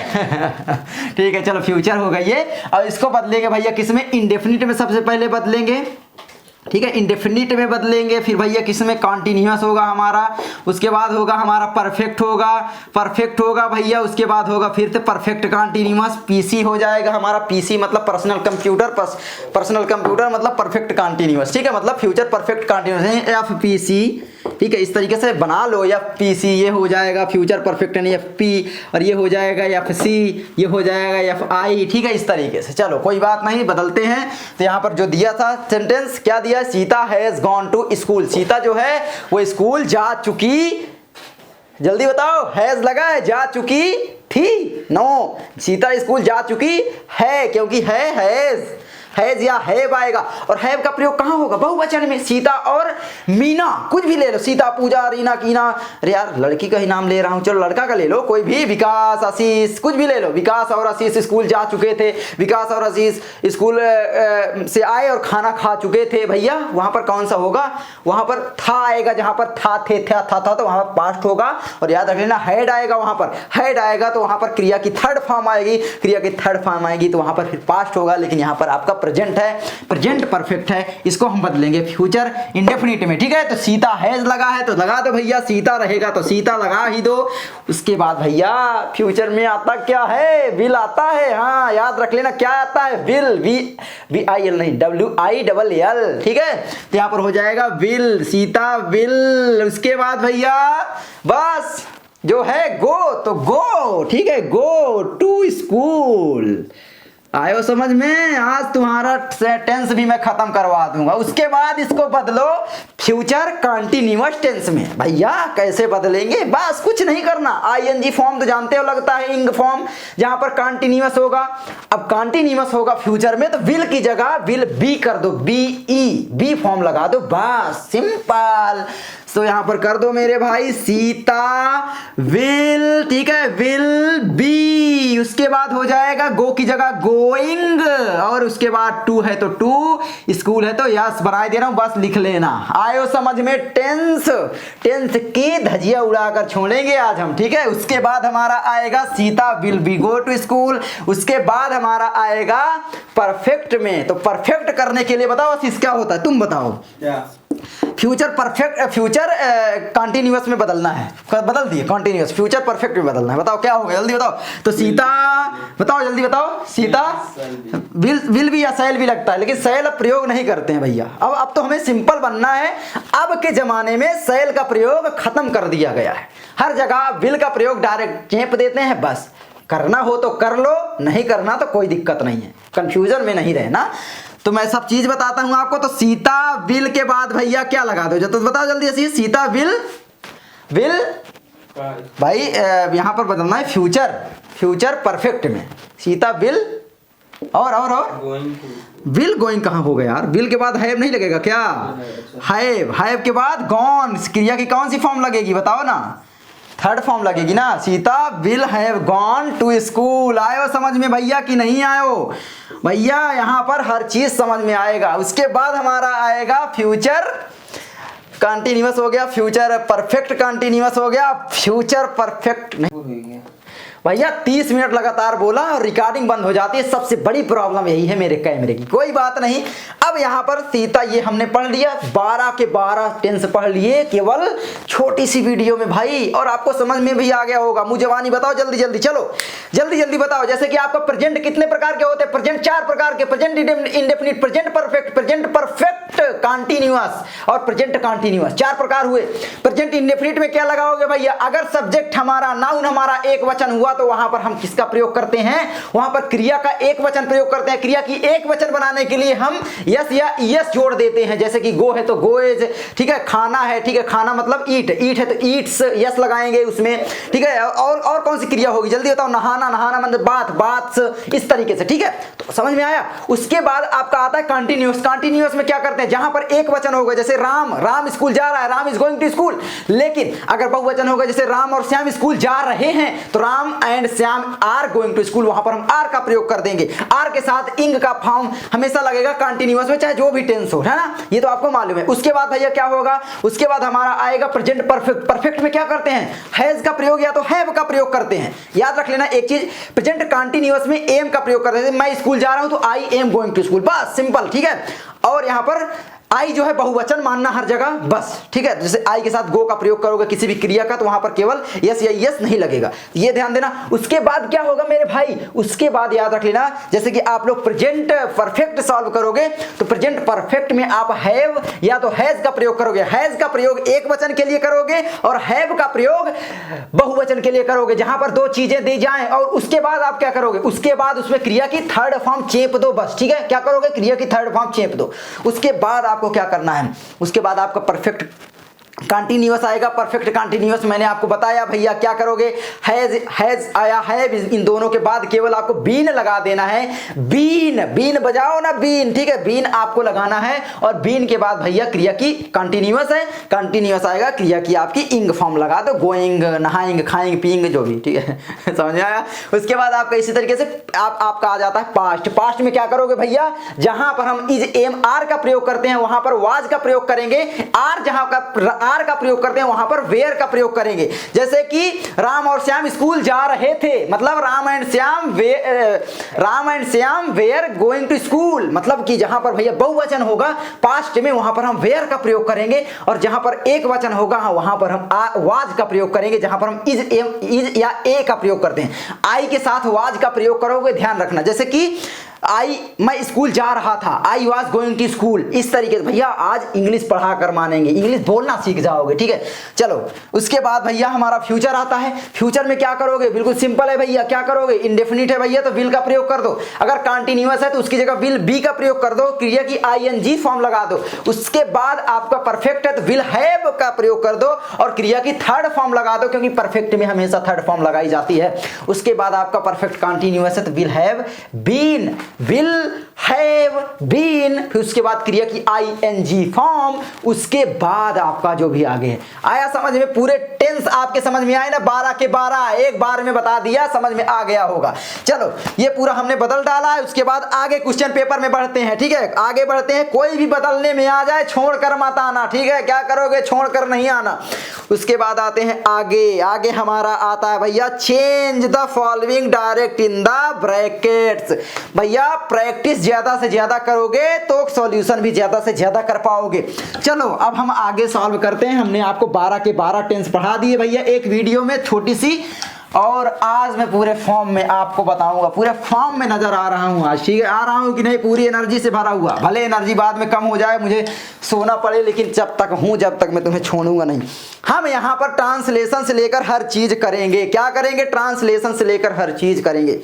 ठीक है, चलो फ्यूचर हो गई ये। अब इसको बदलेंगे भैया किसमें, इंडेफिनिट में सबसे पहले बदलेंगे। ठीक है, इंडेफिनिट में बदलेंगे, फिर भैया किसमें, कॉन्टिन्यूअस होगा हमारा, उसके बाद होगा हमारा परफेक्ट होगा भैया, उसके बाद होगा फिर से परफेक्ट कॉन्टिन्यूअस, पीसी हो जाएगा हमारा, पीसी मतलब पर्सनल कंप्यूटर मतलब परफेक्ट कॉन्टिन्यूअस। ठीक है, मतलब फ्यूचर परफेक्ट कॉन्टिन्यूअस, FPC। ठीक है, इस तरीके से बना लो, FPC ये हो जाएगा फ्यूचर परफेक्ट यानी FP, और ये हो जाएगा FC, ये हो जाएगा FI। ठीक है, इस तरीके से। चलो कोई बात नहीं, बदलते हैं। तो यहाँ पर जो दिया था सेंटेंस, क्या दिया, Sita has gone to school. Sita जो है वो स्कूल जा चुकी, जल्दी बताओ, हैज लगा है, जा चुकी थी, नो, सीता स्कूल जा चुकी है, क्योंकि हैज या हैव आएगा। और हैव का प्रयोग कहाँ होगा, बहुवचन में। सीता और मीना, कुछ भी ले लो, सीता, पूजा, रीना, कीना, अरे यार लड़की का ही नाम ले रहा हूँ, चलो लड़का का ले लो, कोई भी, विकास, आशीष, कुछ भी ले लो। विकास और आशीष स्कूल जा चुके थे, विकास और आशीष स्कूल से आए और खाना खा चुके थे। भैया वहां पर कौन सा होगा, वहां पर था आएगा, जहां पर था, थे, था तो वहां पर पास्ट होगा। और याद रख लेना, हैड आएगा, वहां पर हैड आएगा तो वहां पर क्रिया की थर्ड फॉर्म आएगी, क्रिया की थर्ड फॉर्म आएगी तो वहां पर फिर पास्ट होगा, लेकिन यहाँ पर आपका प्रेजेंट है, प्रेजेंट परफेक्ट है। इसको हम बदलेंगे फ्यूचर इंडेफिनिट में। ठीक है, तो सीता हैज लगा है तो लगा दो भैया, सीता रहेगा तो सीता लगा ही दो। उसके बाद भैया फ्यूचर में आता क्या है, विल आता है। हाँ याद रख लेना, क्या आता है, विल, VIL नहीं, WILL। ठीक है, तो यहां पर हो जाएगा विल, सीता विल। उसके बाद भैया बस जो है गो, तो गो, ठीक है, गो टू स्कूल। आयो समझ में, आज तुम्हारा टेंस भी मैं खत्म करवा दूंगा। उसके बाद इसको बदलो फ्यूचर कंटिन्यूअस टेंस में। भैया कैसे बदलेंगे, बस कुछ नहीं करना। ING फॉर्म तो जानते हो, लगता है इंग फॉर्म, जहां पर कंटिन्यूअस होगा। अब कंटिन्यूअस होगा फ्यूचर में तो विल की जगह विल बी कर दो, बी फॉर्म लगा दो, बस सिंपल। तो यहां पर कर दो मेरे भाई, सीता विल, ठीक है, विल बी। उसके बाद हो जाएगा गो की जगह गोइंग, और उसके बाद टू है तो टू, स्कूल है तो यस, बना दे रहा हूं, बस लिख लेना। आयो समझ में, टेंस की धजिया उड़ाकर छोड़ेंगे आज हम। ठीक है, उसके बाद हमारा आएगा Sita will be go to school. उसके बाद हमारा आएगा परफेक्ट में। तो परफेक्ट करने के लिए बताओ क्या होता है, तुम बताओ। क्या फ्यूचर परफेक्ट, फ्यूचर कंटिन्यूअस में बदलना है, बदल दिए कंटिन्यूअस, फ्यूचर परफेक्ट में बदलना है। बताओ क्या होगा, जल्दी बताओ। तो सीता, बताओ जल्दी बताओ, सीता विल भी या सैल भी लगता है, लेकिन सैल अब प्रयोग नहीं करते हैं भैया। अब तो हमें सिंपल बनना है। अब के जमाने में सैल का प्रयोग खत्म कर दिया गया है, हर जगह विल का प्रयोग डायरेक्ट चेप देते हैं। बस करना हो तो कर लो, नहीं करना तो कोई दिक्कत नहीं है, कंफ्यूजन में नहीं रहना। तो मैं सब चीज बताता हूं आपको। तो सीता विल के बाद भैया क्या लगा दो, जो तो बताओ जल्दी से। सीता विल भाई यहां पर बदलना है फ्यूचर परफेक्ट में, सीता विल और विल गोइंग कहां हो गया यार, विल के बाद हैव नहीं लगेगा क्या, हैव के बाद गॉन, क्रिया की कौन सी फॉर्म लगेगी बताओ ना, थर्ड फॉर्म लगेगी ना। Sita will have gone to school. आयो समझ में भैया कि नहीं आयो भैया, यहां पर हर चीज समझ में आएगा। उसके बाद हमारा आएगा फ्यूचर कंटिन्यूअस हो गया, फ्यूचर परफेक्ट कंटिन्यूअस हो गया, फ्यूचर परफेक्ट नहीं भैया 30 मिनट लगातार बोला और रिकॉर्डिंग बंद हो जाती है, सबसे बड़ी प्रॉब्लम यही है मेरे कैमरे की। कोई बात नहीं, अब यहाँ पर सीता ये हमने पढ़ लिया, 12 के 12 टेंस पढ़ लिए केवल छोटी सी वीडियो में भाई, और आपको समझ में भी आ गया होगा। मुझे जवानी बताओ जल्दी जल्दी, चलो जल्दी जल्दी बताओ। जैसे कि आपका प्रेजेंट कितने प्रकार के होते हैं? प्रेजेंट 4 प्रकार के, present indefinite, present perfect, present perfect continuous और प्रेजेंट कंटीन्यूअस, 4 प्रकार हुए। प्रेजेंट इंडेफिनिट में क्या लगाओगे भैया? अगर सब्जेक्ट हमारा, नाउन हमारा एक वचन हुआ तो वहां पर हम किसका प्रयोग करते हैं? वहां पर क्रिया का एक वचन प्रयोग करते हैं। क्रिया की एक वचन बनाने के लिए हम यस या यस जोड़ देते हैं। जैसे कि गो है तो गोएज, ठीक है। खाना है, ठीक है, खाना मतलब ईट, ईट है तो ईट्स, यस लगाएंगे उसमें, ठीक है। और कौन सी क्रिया होगी जल्दी बताओ? नहाना, नहाना मतलब बात, बात, इस तरीके से, ठीक है। तो समझ में आया। उसके बाद आपका आता है कंटिन्यूअस। कंटिन्यूअस में क्या करते हैं? जहां पर एक वचन होगा, जैसे राम, राम स्कूल जा रहा है, Ram is going to school. लेकिन अगर बहुवचन होगा, जैसे राम और श्याम स्कूल जा रहे हैं, तो Ram and Shyam are going to school, वहां पर हम आर का प्रयोग कर देंगे। आर के साथ इंग का फॉर्म हमेशा लगेगा कंटिन्यूअस में, चाहे जो भी टेंस हो, है ना, ये तो आपको मालूम है। उसके बाद भैया क्या होगा? उसके बाद हमारा आएगा प्रेजेंट परफेक्ट। परफेक्ट में क्या करते हैं? हैज का प्रयोग या तो हैव का प्रयोग करते हैं। याद रख लेना एक चीज, प्रेजेंट कंटिन्यूअस में एम का प्रयोग करते हैं। मैं स्कूल जा रहा हूं तो I am going to school, बस सिंपल, ठीक है। और यहां पर आई जो है बहुवचन मानना हर जगह, बस, ठीक है। जैसे आई के साथ गो का प्रयोग करोगे किसी भी क्रिया का, तो वहां पर केवल यस या यस नहीं लगेगा, ये ध्यान देना। उसके बाद क्या होगा मेरे भाई? उसके बाद याद रख लेना, जैसे कि आप लोग प्रेजेंट परफेक्ट सॉल्व करोगे तो प्रेजेंट परफेक्ट में आप हैव या तो हैज का प्रयोग करोगे। हैज का प्रयोग एक वचन के लिए करोगे और हैव का प्रयोग बहुवचन के लिए करोगे, जहां पर दो चीजें दी जाएं। और उसके बाद आप क्या करोगे? उसके बाद उसमें क्रिया की थर्ड फॉर्म चेप दो, बस, ठीक है। क्या करोगे? क्रिया की थर्ड फॉर्म चेप दो। उसके बाद आपको क्या करना है? उसके बाद आपका परफेक्ट कंटिन्यूअस आएगा। परफेक्ट कंटिन्यूअस मैंने आपको बताया भैया, क्या करोगे? हैज आया, हैव, इन दोनों के बाद केवल आपको बीन लगा देना है। बीन, बीन बजाओ ना, बीन, ठीक है, बीन आपको लगाना है। और बीन के बाद भैया क्रिया की कंटिन्यूअस है, कंटिन्यूअस आएगा, क्रिया की आपकी इंग फॉर्म लगा दो, गोइंग, नहाएंगे, खाएंगे, पिएंगे, जो भी, ठीक है। समझ आया। उसके बाद आपका इसी तरीके से आपका आ जाता है पास्ट। पास्ट में क्या करोगे भैया? जहां पर हम इज एम आर का प्रयोग करते हैं वहां पर वाज का प्रयोग करेंगे। आर जहां का आर का प्रयोग करते हैं वहां पर वेयर का प्रयोग करेंगे। जैसे कि राम और श्याम स्कूल जा रहे थे, मतलब Ram and Shyam were going to school, मतलब कि जहां पर भैया बहुवचन होगा पास्ट में वहां पर हम वेयर का प्रयोग करेंगे, और जहां पर एक वचन होगा वहां पर हम वाज का प्रयोग करेंगे, जहां पर हम इज या ए का प्रयोग करते हैं। आई के साथ वाज का प्रयोग करोगे, ध्यान रखना। जैसे कि आई, मैं स्कूल जा रहा था, I was going to school, इस तरीके से भैया आज इंग्लिश पढ़ा कर मानेंगे, इंग्लिश बोलना सीख जाओगे, ठीक है। चलो उसके बाद भैया हमारा फ्यूचर आता है। फ्यूचर में क्या करोगे? बिल्कुल सिंपल है भैया, क्या करोगे? इंडेफिनिट है भैया तो विल का प्रयोग कर दो। अगर कंटिन्यूअस है तो उसकी जगह विल बी का प्रयोग कर दो, क्रिया की आईएनजी फॉर्म लगा दो। उसके बाद आपका परफेक्ट है तो विल हैव का प्रयोग कर दो और क्रिया की थर्ड फॉर्म लगा दो, क्योंकि परफेक्ट में हमेशा थर्ड फॉर्म लगाई जाती है। उसके बाद आपका परफेक्ट कंटिन्यूअस है तो will have been, will have been, फिर उसके बाद क्रिया की आईएनजी फॉर्म। उसके बाद आपका जो भी आगे है, आया समझ में? पूरे टेंस आपके समझ में आए ना? 12 के 12 एक बार में बता दिया, समझ में आ गया होगा। चलो ये पूरा हमने बदल डाला है। उसके बाद आगे क्वेश्चन पेपर में बढ़ते हैं, ठीक है। आगे बढ़ते हैं, कोई भी बदलने में आ जाए छोड़ कर मत आना, ठीक है। क्या करोगे? छोड़ कर नहीं आना। उसके बाद आते हैं आगे। आगे हमारा आता है भैया change the following direct in the brackets. भैया प्रैक्टिस ज्यादा से ज्यादा करोगे तो सॉल्यूशन भी ज्यादा से ज्यादा कर पाओगे। चलो अब हम आगे सॉल्व करते हैं। हमने आपको 12 के 12 टेंस पढ़ा दिए भैया एक वीडियो में छोटी सी, और आज मैं पूरे फॉर्म में आपको बताऊंगा, पूरे फॉर्म में नजर आ रहा हूं आज, ठीक है। आ रहा हूं कि नहीं? पूरी एनर्जी से भरा हुआ, भले एनर्जी बाद में कम हो जाए, मुझे सोना पड़े, लेकिन जब तक मैं तुम्हें छोड़ूंगा नहीं। हम यहाँ पर ट्रांसलेशन से लेकर हर चीज करेंगे। क्या करेंगे? ट्रांसलेशन से लेकर हर चीज करेंगे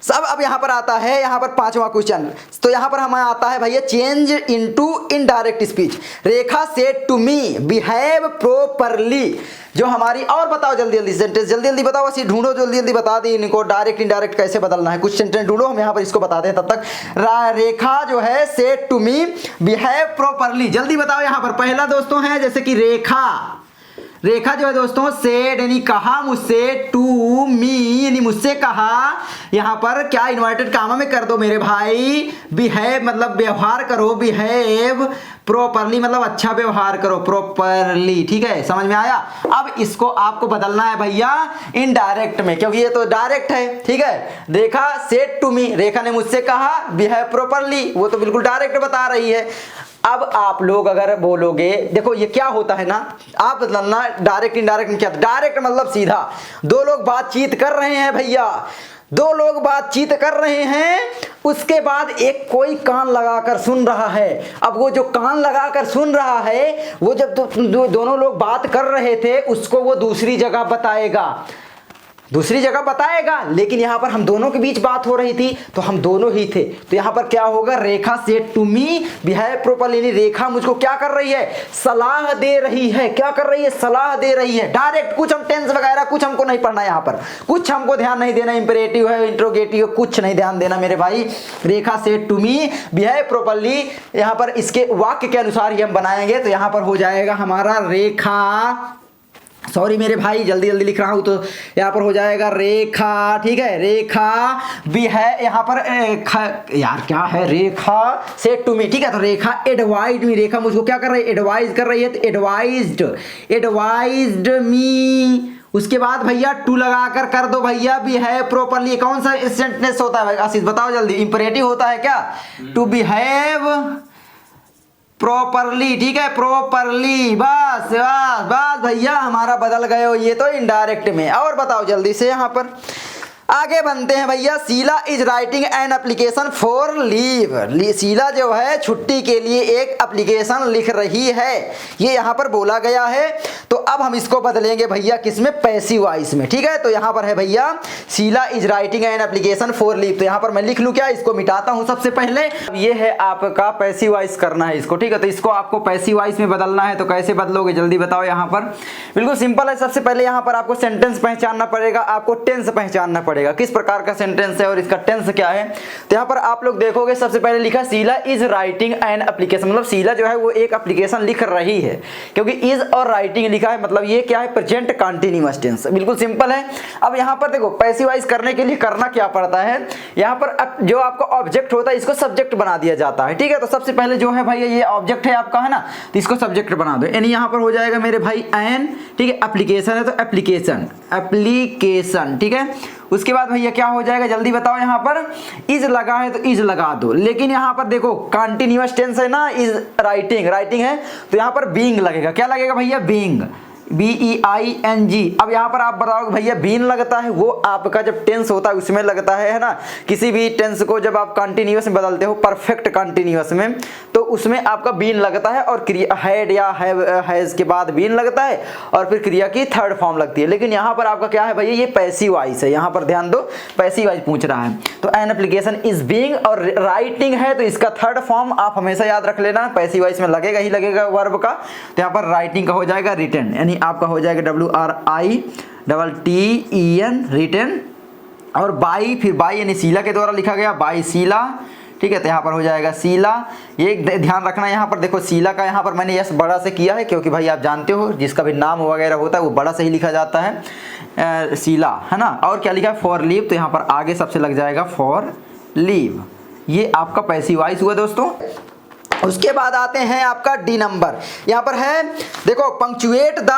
सब। अब यहाँ पर आता है, यहाँ पर 5वां क्वेश्चन। तो यहाँ पर हमें आता है भैया change into indirect speech. Rekha said to me behave properly, जो हमारी, और बताओ जल्दी जल्दी सेंटेंस, जल्दी जल्दी बताओ, बस ये ढूंढो, जल्दी जल्दी बता दी इनको डायरेक्ट इनडायरेक्ट कैसे बदलना है। कुछ सेंटेंस ढूंढो, हम यहाँ पर इसको बताते हैं तब तक। रेखा जो है said to me behave properly, जल्दी बताओ। यहाँ पर पहला दोस्तों है जैसे कि रेखा, रेखा जो है दोस्तों सेड यानी कहा मुझसे टू टू मी, यानी मुझसे कहा, यहाँ पर क्या इन्वर्टेड कामा में कर दो मेरे भाई, बिहेव मतलब व्यवहार करो, बिहेव प्रॉपरली मतलब अच्छा व्यवहार करो, प्रॉपरली, ठीक है, समझ में आया। अब इसको आपको बदलना है भैया इनडायरेक्ट में, क्योंकि ये तो डायरेक्ट है, ठीक है। रेखा सेड टू मी, रेखा ने मुझसे कहा बिहेव प्रॉपरली, वो तो बिल्कुल डायरेक्ट बता रही है। अब आप लोग अगर बोलोगे, देखो ये क्या होता है ना, आप बदलना डायरेक्ट इनडायरेक्ट में क्या, डायरेक्ट मतलब सीधा, दो लोग बातचीत कर रहे हैं भैया, दो लोग बातचीत कर रहे हैं, उसके बाद एक कोई कान लगाकर सुन रहा है। अब वो जो कान लगाकर सुन रहा है, वो जब दोनों लोग बात कर रहे थे, उसको वो दूसरी जगह बताएगा, दूसरी जगह बताएगा, लेकिन यहां पर हम दोनों के बीच बात हो रही थी, तो हम दोनों ही थे, तो यहां पर क्या होगा, Rekha said to me behave properly, Rekha मुझको क्या कर रही है, सलाह दे रही है, क्या कर रही है, सलाह दे रही है, डायरेक्ट, कुछ हम टेंस वगैरह कुछ हमको नहीं पढ़ना, यहां पर कुछ हमको ध्यान नहीं देना, इंपेरेटिव है इंट्रोगेटिव कुछ नहीं ध्यान देना मेरे भाई। Rekha said to me behave properly, यहां पर इसके वाक्य के अनुसार ही हम बनाएंगे, तो यहां पर हो जाएगा हमारा रेखा, सॉरी मेरे भाई जल्दी जल्दी लिख रहा हूं, तो यहाँ पर हो जाएगा रेखा, ठीक है, रेखा भी है यहाँ पर यार क्या है, रेखा सेड टू मी, ठीक है, तो रेखा एडवाइज मी, रेखा मुझको क्या कर रही है, एडवाइज कर रही है, तो एडवाइज्ड मी, उसके बाद भैया टू लगाकर कर दो भैया बिहेव प्रॉपर्ली, कौन सा सेंटेंस होता है भाई आशीष बताओ जल्दी, इंपरेटिव होता है क्या, टू बिहेव प्रॉपरली, ठीक है, प्रॉपरली, बस बस बस भैया हमारा बदल गए हो, ये तो इनडायरेक्ट में। और बताओ जल्दी से, यहाँ पर आगे बनते हैं भैया, Sheela is writing an application for leave, Sheela जो है छुट्टी के लिए एक एप्लीकेशन लिख रही है, ये यहाँ पर बोला गया है। तो अब हम इसको बदलेंगे भैया किसमें, पैसिव वॉइस में, ठीक है। तो यहाँ पर है भैया Sheela is writing an application for leave, तो यहाँ पर मैं लिख लूँ क्या, इसको मिटाता हूँ सबसे पहले। अब ये है आपका पैसिव वॉइस करना है इसको, ठीक है, तो इसको आपको पैसिव वॉइस में बदलना है, तो कैसे बदलोगे जल्दी बताओ। यहाँ पर बिल्कुल सिंपल है, सबसे पहले यहाँ पर आपको सेंटेंस पहचानना पड़ेगा, आपको टेंस पहचानना पड़ेगा, किस प्रकार का सेंटेंस है और इसका टेंस क्या है। तो यहाँ पर आप लोग देखोगे सबसे पहले लिखा Sheela is writing an application, मतलब शीला जो है वो एक एप्लीकेशन लिख रही है, क्योंकि इज और राइटिंग लिखा है, मतलब ये क्या है, प्रेजेंट कंटीन्यूअस टेंस, बिल्कुल सिंपल है। अब यहाँ पर देखो पैसिव वॉइस करने के लिए करना क्या पड़ता है, यहाँ पर जो आपका ऑब्जेक्ट होता है इसको सब्जेक्ट बना दिया जाता है, ठीक है। तो सबसे पहले जो है भाई ये ऑब्जेक्ट है आपका, है ना, तो इसको सब्जेक्ट बना दो, यानी यहाँ पर हो जाएगा मेरे भाई एन, ठीक है, एप्लीकेशन है तो एप्लीकेशन, एप्लीकेशन, ठीक है। उसके बाद भैया क्या हो जाएगा जल्दी बताओ, यहाँ पर इज लगा है तो इज लगा दो, लेकिन यहाँ पर देखो कंटिन्यूअस टेंस है ना, इज राइटिंग, राइटिंग है तो यहाँ पर बीइंग लगेगा, क्या लगेगा भैया, बीइंग, BEING। अब यहाँ पर आप बताओगे भैया बीन लगता है, वो आपका जब टेंस होता है उसमें लगता है ना, किसी भी टेंस को जब आप कंटिन्यूअस में बदलते हो परफेक्ट कंटिन्यूअस में, तो उसमें आपका बीन लगता है, और क्रिया हैड या हैज के बाद बीन लगता है, और फिर क्रिया की थर्ड फॉर्म लगती है। लेकिन यहाँ पर आपका क्या है भैया, ये पैसिव वॉइस है, यहाँ पर ध्यान दो, पैसिव वॉइस पूछ रहा है, तो एन एप्लीकेशन इज बीइंग, और राइटिंग है तो इसका थर्ड फॉर्म आप हमेशा याद रख लेना, पैसिव वॉइस में लगेगा ही लगेगा वर्ब का, तो यहाँ पर राइटिंग का हो जाएगा रिटन, यानी आपका हो जाएगा WRITTEN, रिटन, और बाई, फिर बाई यानी शीला के द्वारा लिखा गया, बाई शीला, ठीक है, तो यहाँ पर हो जाएगा शीला। ये ध्यान रखना, यहाँ पर देखो शीला का यहाँ पर मैंने यस बड़ा से किया है, क्योंकि भाई आप जानते हो जिसका भी नाम वगैरह होता है वो बड़ा से ही लिखा जाता है, शीला, है ना। और क्या लिखा है, फॉर लीव, तो यहाँ पर आगे सबसे लग जाएगा फॉर लीव, ये आपका पैसिव वॉइस हुआ दोस्तों। उसके बाद आते हैं आपका डी नंबर, यहाँ पर है देखो पंक्चुएट द,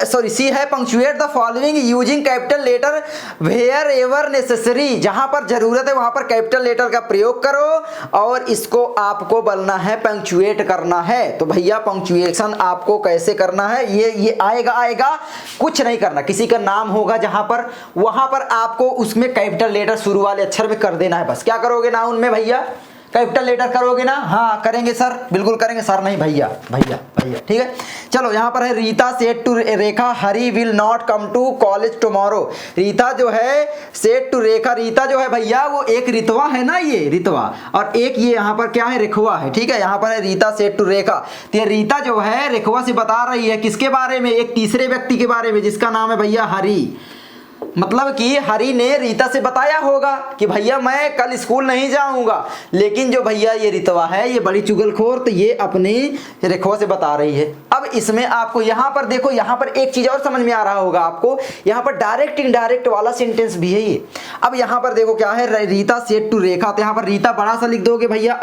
सॉरी सी है, punctuate the following using capital letter wherever necessary, जहां पर जरूरत है वहां पर कैपिटल लेटर का प्रयोग करो, और इसको आपको बोलना है, पंक्चुएट करना है। तो भैया पंक्चुएशन आपको कैसे करना है, ये आएगा कुछ नहीं करना, किसी का नाम होगा जहां पर, वहां पर आपको उसमें कैपिटल लेटर शुरू वाले अक्षर में कर देना है, बस। क्या करोगे नाउन में भैया, कैपिटल लेटर करोगे ना, हाँ करेंगे सर, बिल्कुल करेंगे सर, नहीं भैया भैया भैया, ठीक है। चलो यहाँ पर है Rita said to Rekha Hari will not come to college tomorrow, Rita जो है सेड टू रेखा, रीता जो है भैया वो एक रितवा है ना, ये रितवा, और एक ये यहाँ पर क्या है, रेखवा है, ठीक है। यहाँ पर है रीता सेड टू रेखा, तो ये रीता जो है रेखवा से बता रही है किसके बारे में, एक तीसरे व्यक्ति के बारे में जिसका नाम है भैया हरी, मतलब कि हरी ने रीता से बताया होगा कि भैया मैं कल स्कूल नहीं जाऊंगा, लेकिन जो भैया ये रीतवा है ये बड़ी चुगलखोर, तो ये अपनी रेखवा से बता रही है। अब इसमें आपको यहाँ पर देखो, यहाँ पर एक चीज और समझ में आ रहा होगा आपको, यहाँ पर डायरेक्ट इनडायरेक्ट वाला सेंटेंस भी है ये। अब यहाँ पर देखो क्या है, रीता सेड टू रेखा, तो यहाँ पर रीता बड़ा सा लिख दोगे भैया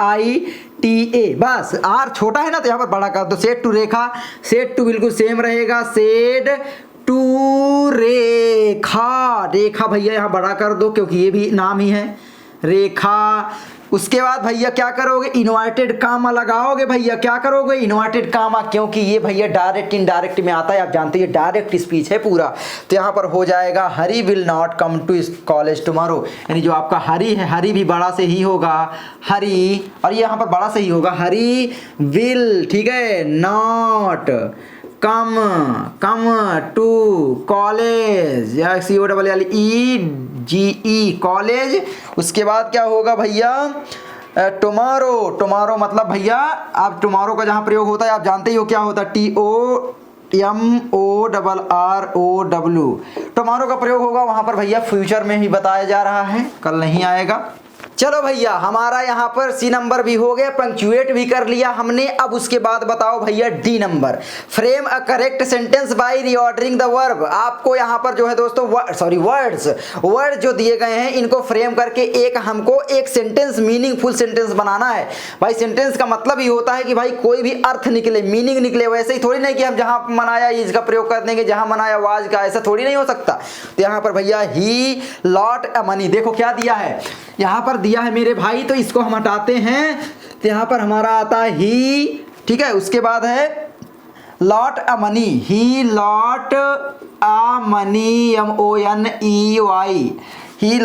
RITA, बस R छोटा है ना तो यहाँ पर बड़ा कर दो, said to Rekha, said to बिल्कुल सेम रहेगा, सेड टू रेखा, रेखा भैया यहाँ बड़ा कर दो क्योंकि ये भी नाम ही है रेखा। उसके बाद भैया क्या करोगे, इन्वर्टेड कामा लगाओगे भैया, क्या करोगे इन्वर्टेड कामा, क्योंकि ये भैया डायरेक्ट इनडायरेक्ट में आता है, आप जानते हैं डायरेक्ट स्पीच है पूरा। तो यहाँ पर हो जाएगा Hari will not come to college tomorrow, यानी जो आपका हरी है, हरी भी बड़ा से ही होगा हरी, और ये यहाँ पर बड़ा से ही होगा हरी विल, ठीक है, नॉट कम टू कॉलेज, या COELEGE कॉलेज। उसके बाद क्या होगा भैया, टुमारो, टुमारो मतलब भैया आप टुमारो का जहाँ प्रयोग होता है आप जानते ही हो क्या होता है, TOMORROW, टुमारो का प्रयोग होगा वहाँ पर भैया फ्यूचर में ही बताया जा रहा है, कल नहीं आएगा। चलो भैया हमारा यहाँ पर C नंबर भी हो गया, पंक्चुएट भी कर लिया हमने। अब उसके बाद बताओ भैया D number, frame a correct sentence by reordering the verb. आपको यहाँ पर जो है दोस्तों वर्ड जो दिए गए हैं इनको फ्रेम करके हमको एक सेंटेंस, मीनिंगफुल सेंटेंस बनाना है। भाई सेंटेंस का मतलब ही होता है कि भाई कोई भी अर्थ निकले, मीनिंग निकले, वैसे ही थोड़ी नहीं कि हम जहाँ मनाया इसका प्रयोग कर देंगे, जहाँ मनाया वाज का, ऐसा थोड़ी नहीं हो सकता। तो यहाँ पर भैया ही लॉट अ मनी, देखो क्या दिया है यहाँ पर, दिया है मेरे भाई, तो इसको हम हटाते हैं, तो यहाँ पर हमारा आता है ही, ठीक है। उसके बाद है lot a money, he lot a money, MONEY, he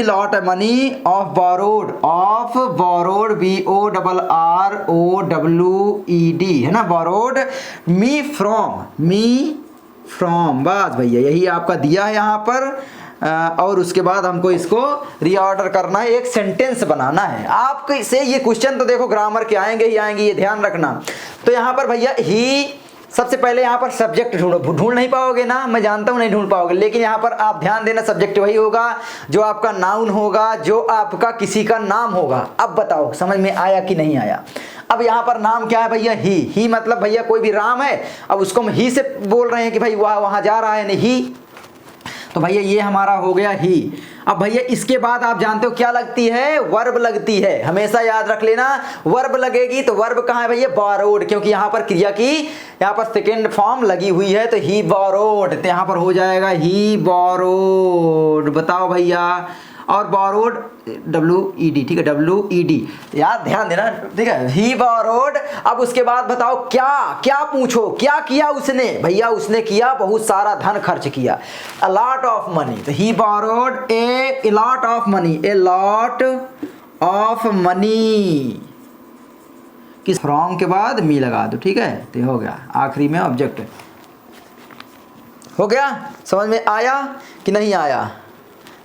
lot a money of borrowed, BORROWED है ना, बोरोड, मी फ्रॉम, बस भैया यही आपका दिया है यहाँ पर। और उसके बाद हमको इसको रीऑर्डर करना है, एक सेंटेंस बनाना है। आपके से ये क्वेश्चन तो देखो ग्रामर के आएंगे ही आएंगे, ये ध्यान रखना। तो यहाँ पर भैया ही, सबसे पहले यहाँ पर सब्जेक्ट ढूंढ नहीं पाओगे ना, मैं जानता हूँ नहीं ढूंढ पाओगे, लेकिन यहाँ पर आप ध्यान देना सब्जेक्ट वही होगा जो आपका नाउन होगा, जो आपका किसी का नाम होगा। अब बताओ समझ में आया कि नहीं आया। अब यहाँ पर नाम क्या है भैया, ही मतलब भैया कोई भी राम है, अब उसको हम ही से बोल रहे हैं कि भाई वहाँ जा रहा है, नहीं ही, तो भैया ये हमारा हो गया ही। अब भैया इसके बाद आप जानते हो क्या लगती है, वर्ब लगती है, हमेशा याद रख लेना वर्ब लगेगी। तो वर्ब कहाँ है भैया, बोरोड, क्योंकि यहाँ पर क्रिया की यहाँ पर सेकेंड फॉर्म लगी हुई है, तो ही बोरोड, तो यहाँ पर हो जाएगा ही बोरोड। बताओ भैया, और बोरोड WED, ठीक है, WED यार ध्यान देना, ठीक है, ही बोरोड। अब उसके बाद बताओ क्या पूछो, क्या किया उसने, भैया उसने किया बहुत सारा धन खर्च किया, a lot of money, तो he borrowed a lot of money, a lot of money, किस फ्रॉम के बाद मी लगा दो, ठीक है, तो हो गया, आखिरी में ऑब्जेक्ट हो गया। समझ में आया कि नहीं आया,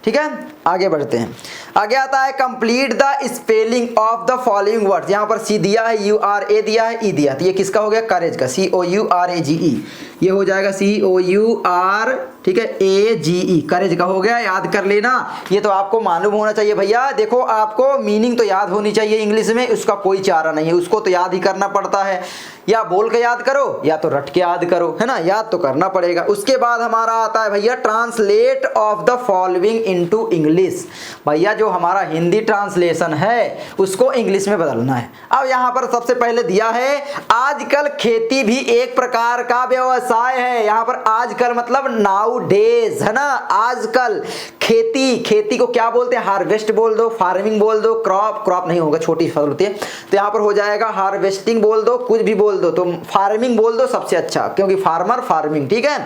ठीक है, आगे बढ़ते हैं। आगे आता है complete the spelling of the following words. यहाँ पर सी दिया है, URA दिया है, ई दिया, तो ये किसका हो गया, करेज का, COURAGE, ये हो जाएगा COUR, ठीक है, AGE, करेज का हो गया, याद कर लेना। ये तो आपको मालूम होना चाहिए भैया, देखो आपको मीनिंग तो याद होनी चाहिए इंग्लिश में, उसका कोई चारा नहीं है, उसको तो याद ही करना पड़ता है, या बोल के याद करो या तो रट के याद करो, है ना, याद तो करना पड़ेगा। उसके बाद हमारा आता है भैया translate of the following into English. भैया जो हमारा हिंदी ट्रांसलेशन है उसको इंग्लिश में बदलना है। अब यहाँ पर सबसे पहले दिया है, आजकल खेती भी एक प्रकार का व्यवसाय है। यहाँ पर आजकल मतलब नाउ डेज, है ना, आजकल खेती को क्या बोलते हैं, हार्वेस्ट बोल दो, फार्मिंग बोल दो, क्रॉप नहीं होगा, छोटी फसल होती है, तो यहाँ पर हो जाएगा हार्वेस्टिंग बोल दो, कुछ भी बोल दो, तो फार्मिंग बोल दो सबसे अच्छा, क्योंकि फार्मर फार्मिंग, ठीक है।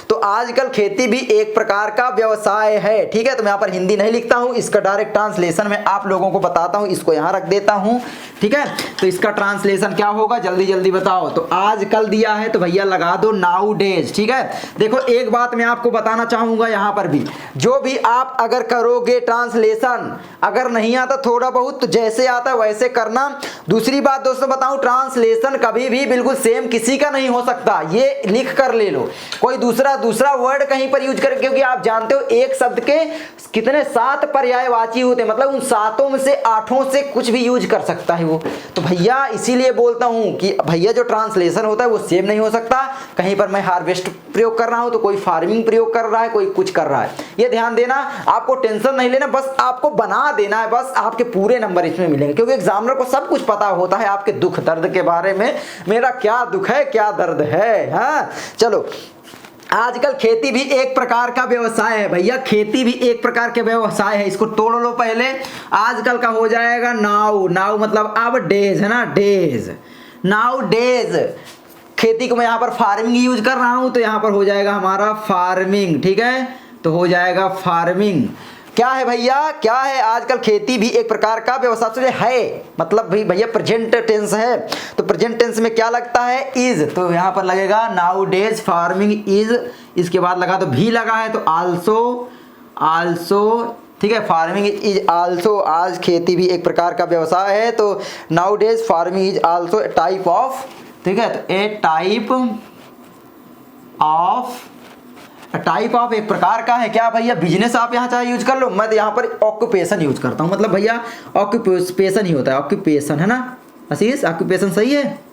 तो आजकल खेती भी एक प्रकार का व्यवसाय है, ठीक है। तो मैं यहाँ पर हिंदी नहीं लिखता हूँ, इसका डायरेक्ट ट्रांसलेशन में आप लोगों को बताता हूँ, इसको यहाँ रख देता हूँ, ठीक है। तो इसका ट्रांसलेशन क्या होगा, जल्दी जल्दी बताओ। तो आजकल दिया है तो भैया लगा दो नाउ डेज, ठीक है। देखो एक बात मैं आप आपको बताना चाहूँगा यहाँ पर भी, जो भी आप अगर करोगे ट्रांसलेशन, अगर नहीं आता थोड़ा बहुत तो जैसे आता वैसे करना। दूसरी बात दोस्तों बताऊँ, ट्रांसलेशन कभी भी बिल्कुल सेम किसी का नहीं हो सकता, ये लिख कर ले लो। कोई दूसरा वर्ड कहीं पर यूज कर, क्योंकि आप जानते हो एक शब्द के कितने 7 पर्यायवाची होते हैं, मतलब उन 7 में से 8 से कुछ भी यूज कर सकता है वो। तो भैया इसीलिए बोलता हूँ कि भैया जो ट्रांसलेशन होता है वो सेम नहीं हो सकता। कहीं पर मैं हार्वेस्ट प्रयोग कर रहा हूँ तो कोई फार्मिंग प्रयोग कर रहा है, कोई कुछ कर रहा है। ये ध्यान देना, आपको टेंशन नहीं लेना, बस आपको बना देना है, बस आपके पूरे नंबर इसमें मिलेंगे, क्योंकि एग्जामिनर को सब कुछ पता होता है आपके दुख दर्द के बारे में, मेरा क्या दुख है क्या दर्द है। हाँ चलो, आजकल खेती भी एक प्रकार का व्यवसाय है भैया, खेती भी एक प्रकार के व्यवसाय है, इसको तोड़ लो पहले। आजकल का हो जाएगा नाउ, नाउ मतलब अब डेज है ना, डेज, नाउ डेज। खेती को मैं यहाँ पर फार्मिंग यूज कर रहा हूँ तो यहाँ पर हो जाएगा हमारा फार्मिंग, ठीक है, तो हो जाएगा फार्मिंग। क्या है भैया, क्या है, आजकल खेती भी एक प्रकार का व्यवसाय है, मतलब भाई भैया प्रेजेंट टेंस है, तो प्रेजेंट टेंस में क्या लगता है, इज, तो यहाँ पर लगेगा नाउ डेज फार्मिंग इज, इसके बाद लगा तो भी लगा है तो आल्सो, आल्सो, ठीक है, फार्मिंग इज आल्सो, आज खेती भी एक प्रकार का व्यवसाय है, तो now days farming is also a type of, ठीक है, तो ए टाइप ऑफ, टाइप ऑफ एक प्रकार का है क्या भैया, बिजनेस आप यहाँ चाहे यूज कर लो, मैं तो यहाँ पर ऑक्यूपेशन यूज करता हूँ, मतलब भैया ऑक्यूपेशन ही होता है, ऑक्यूपेशन है ना आशीष, ऑक्यूपेशन सही है,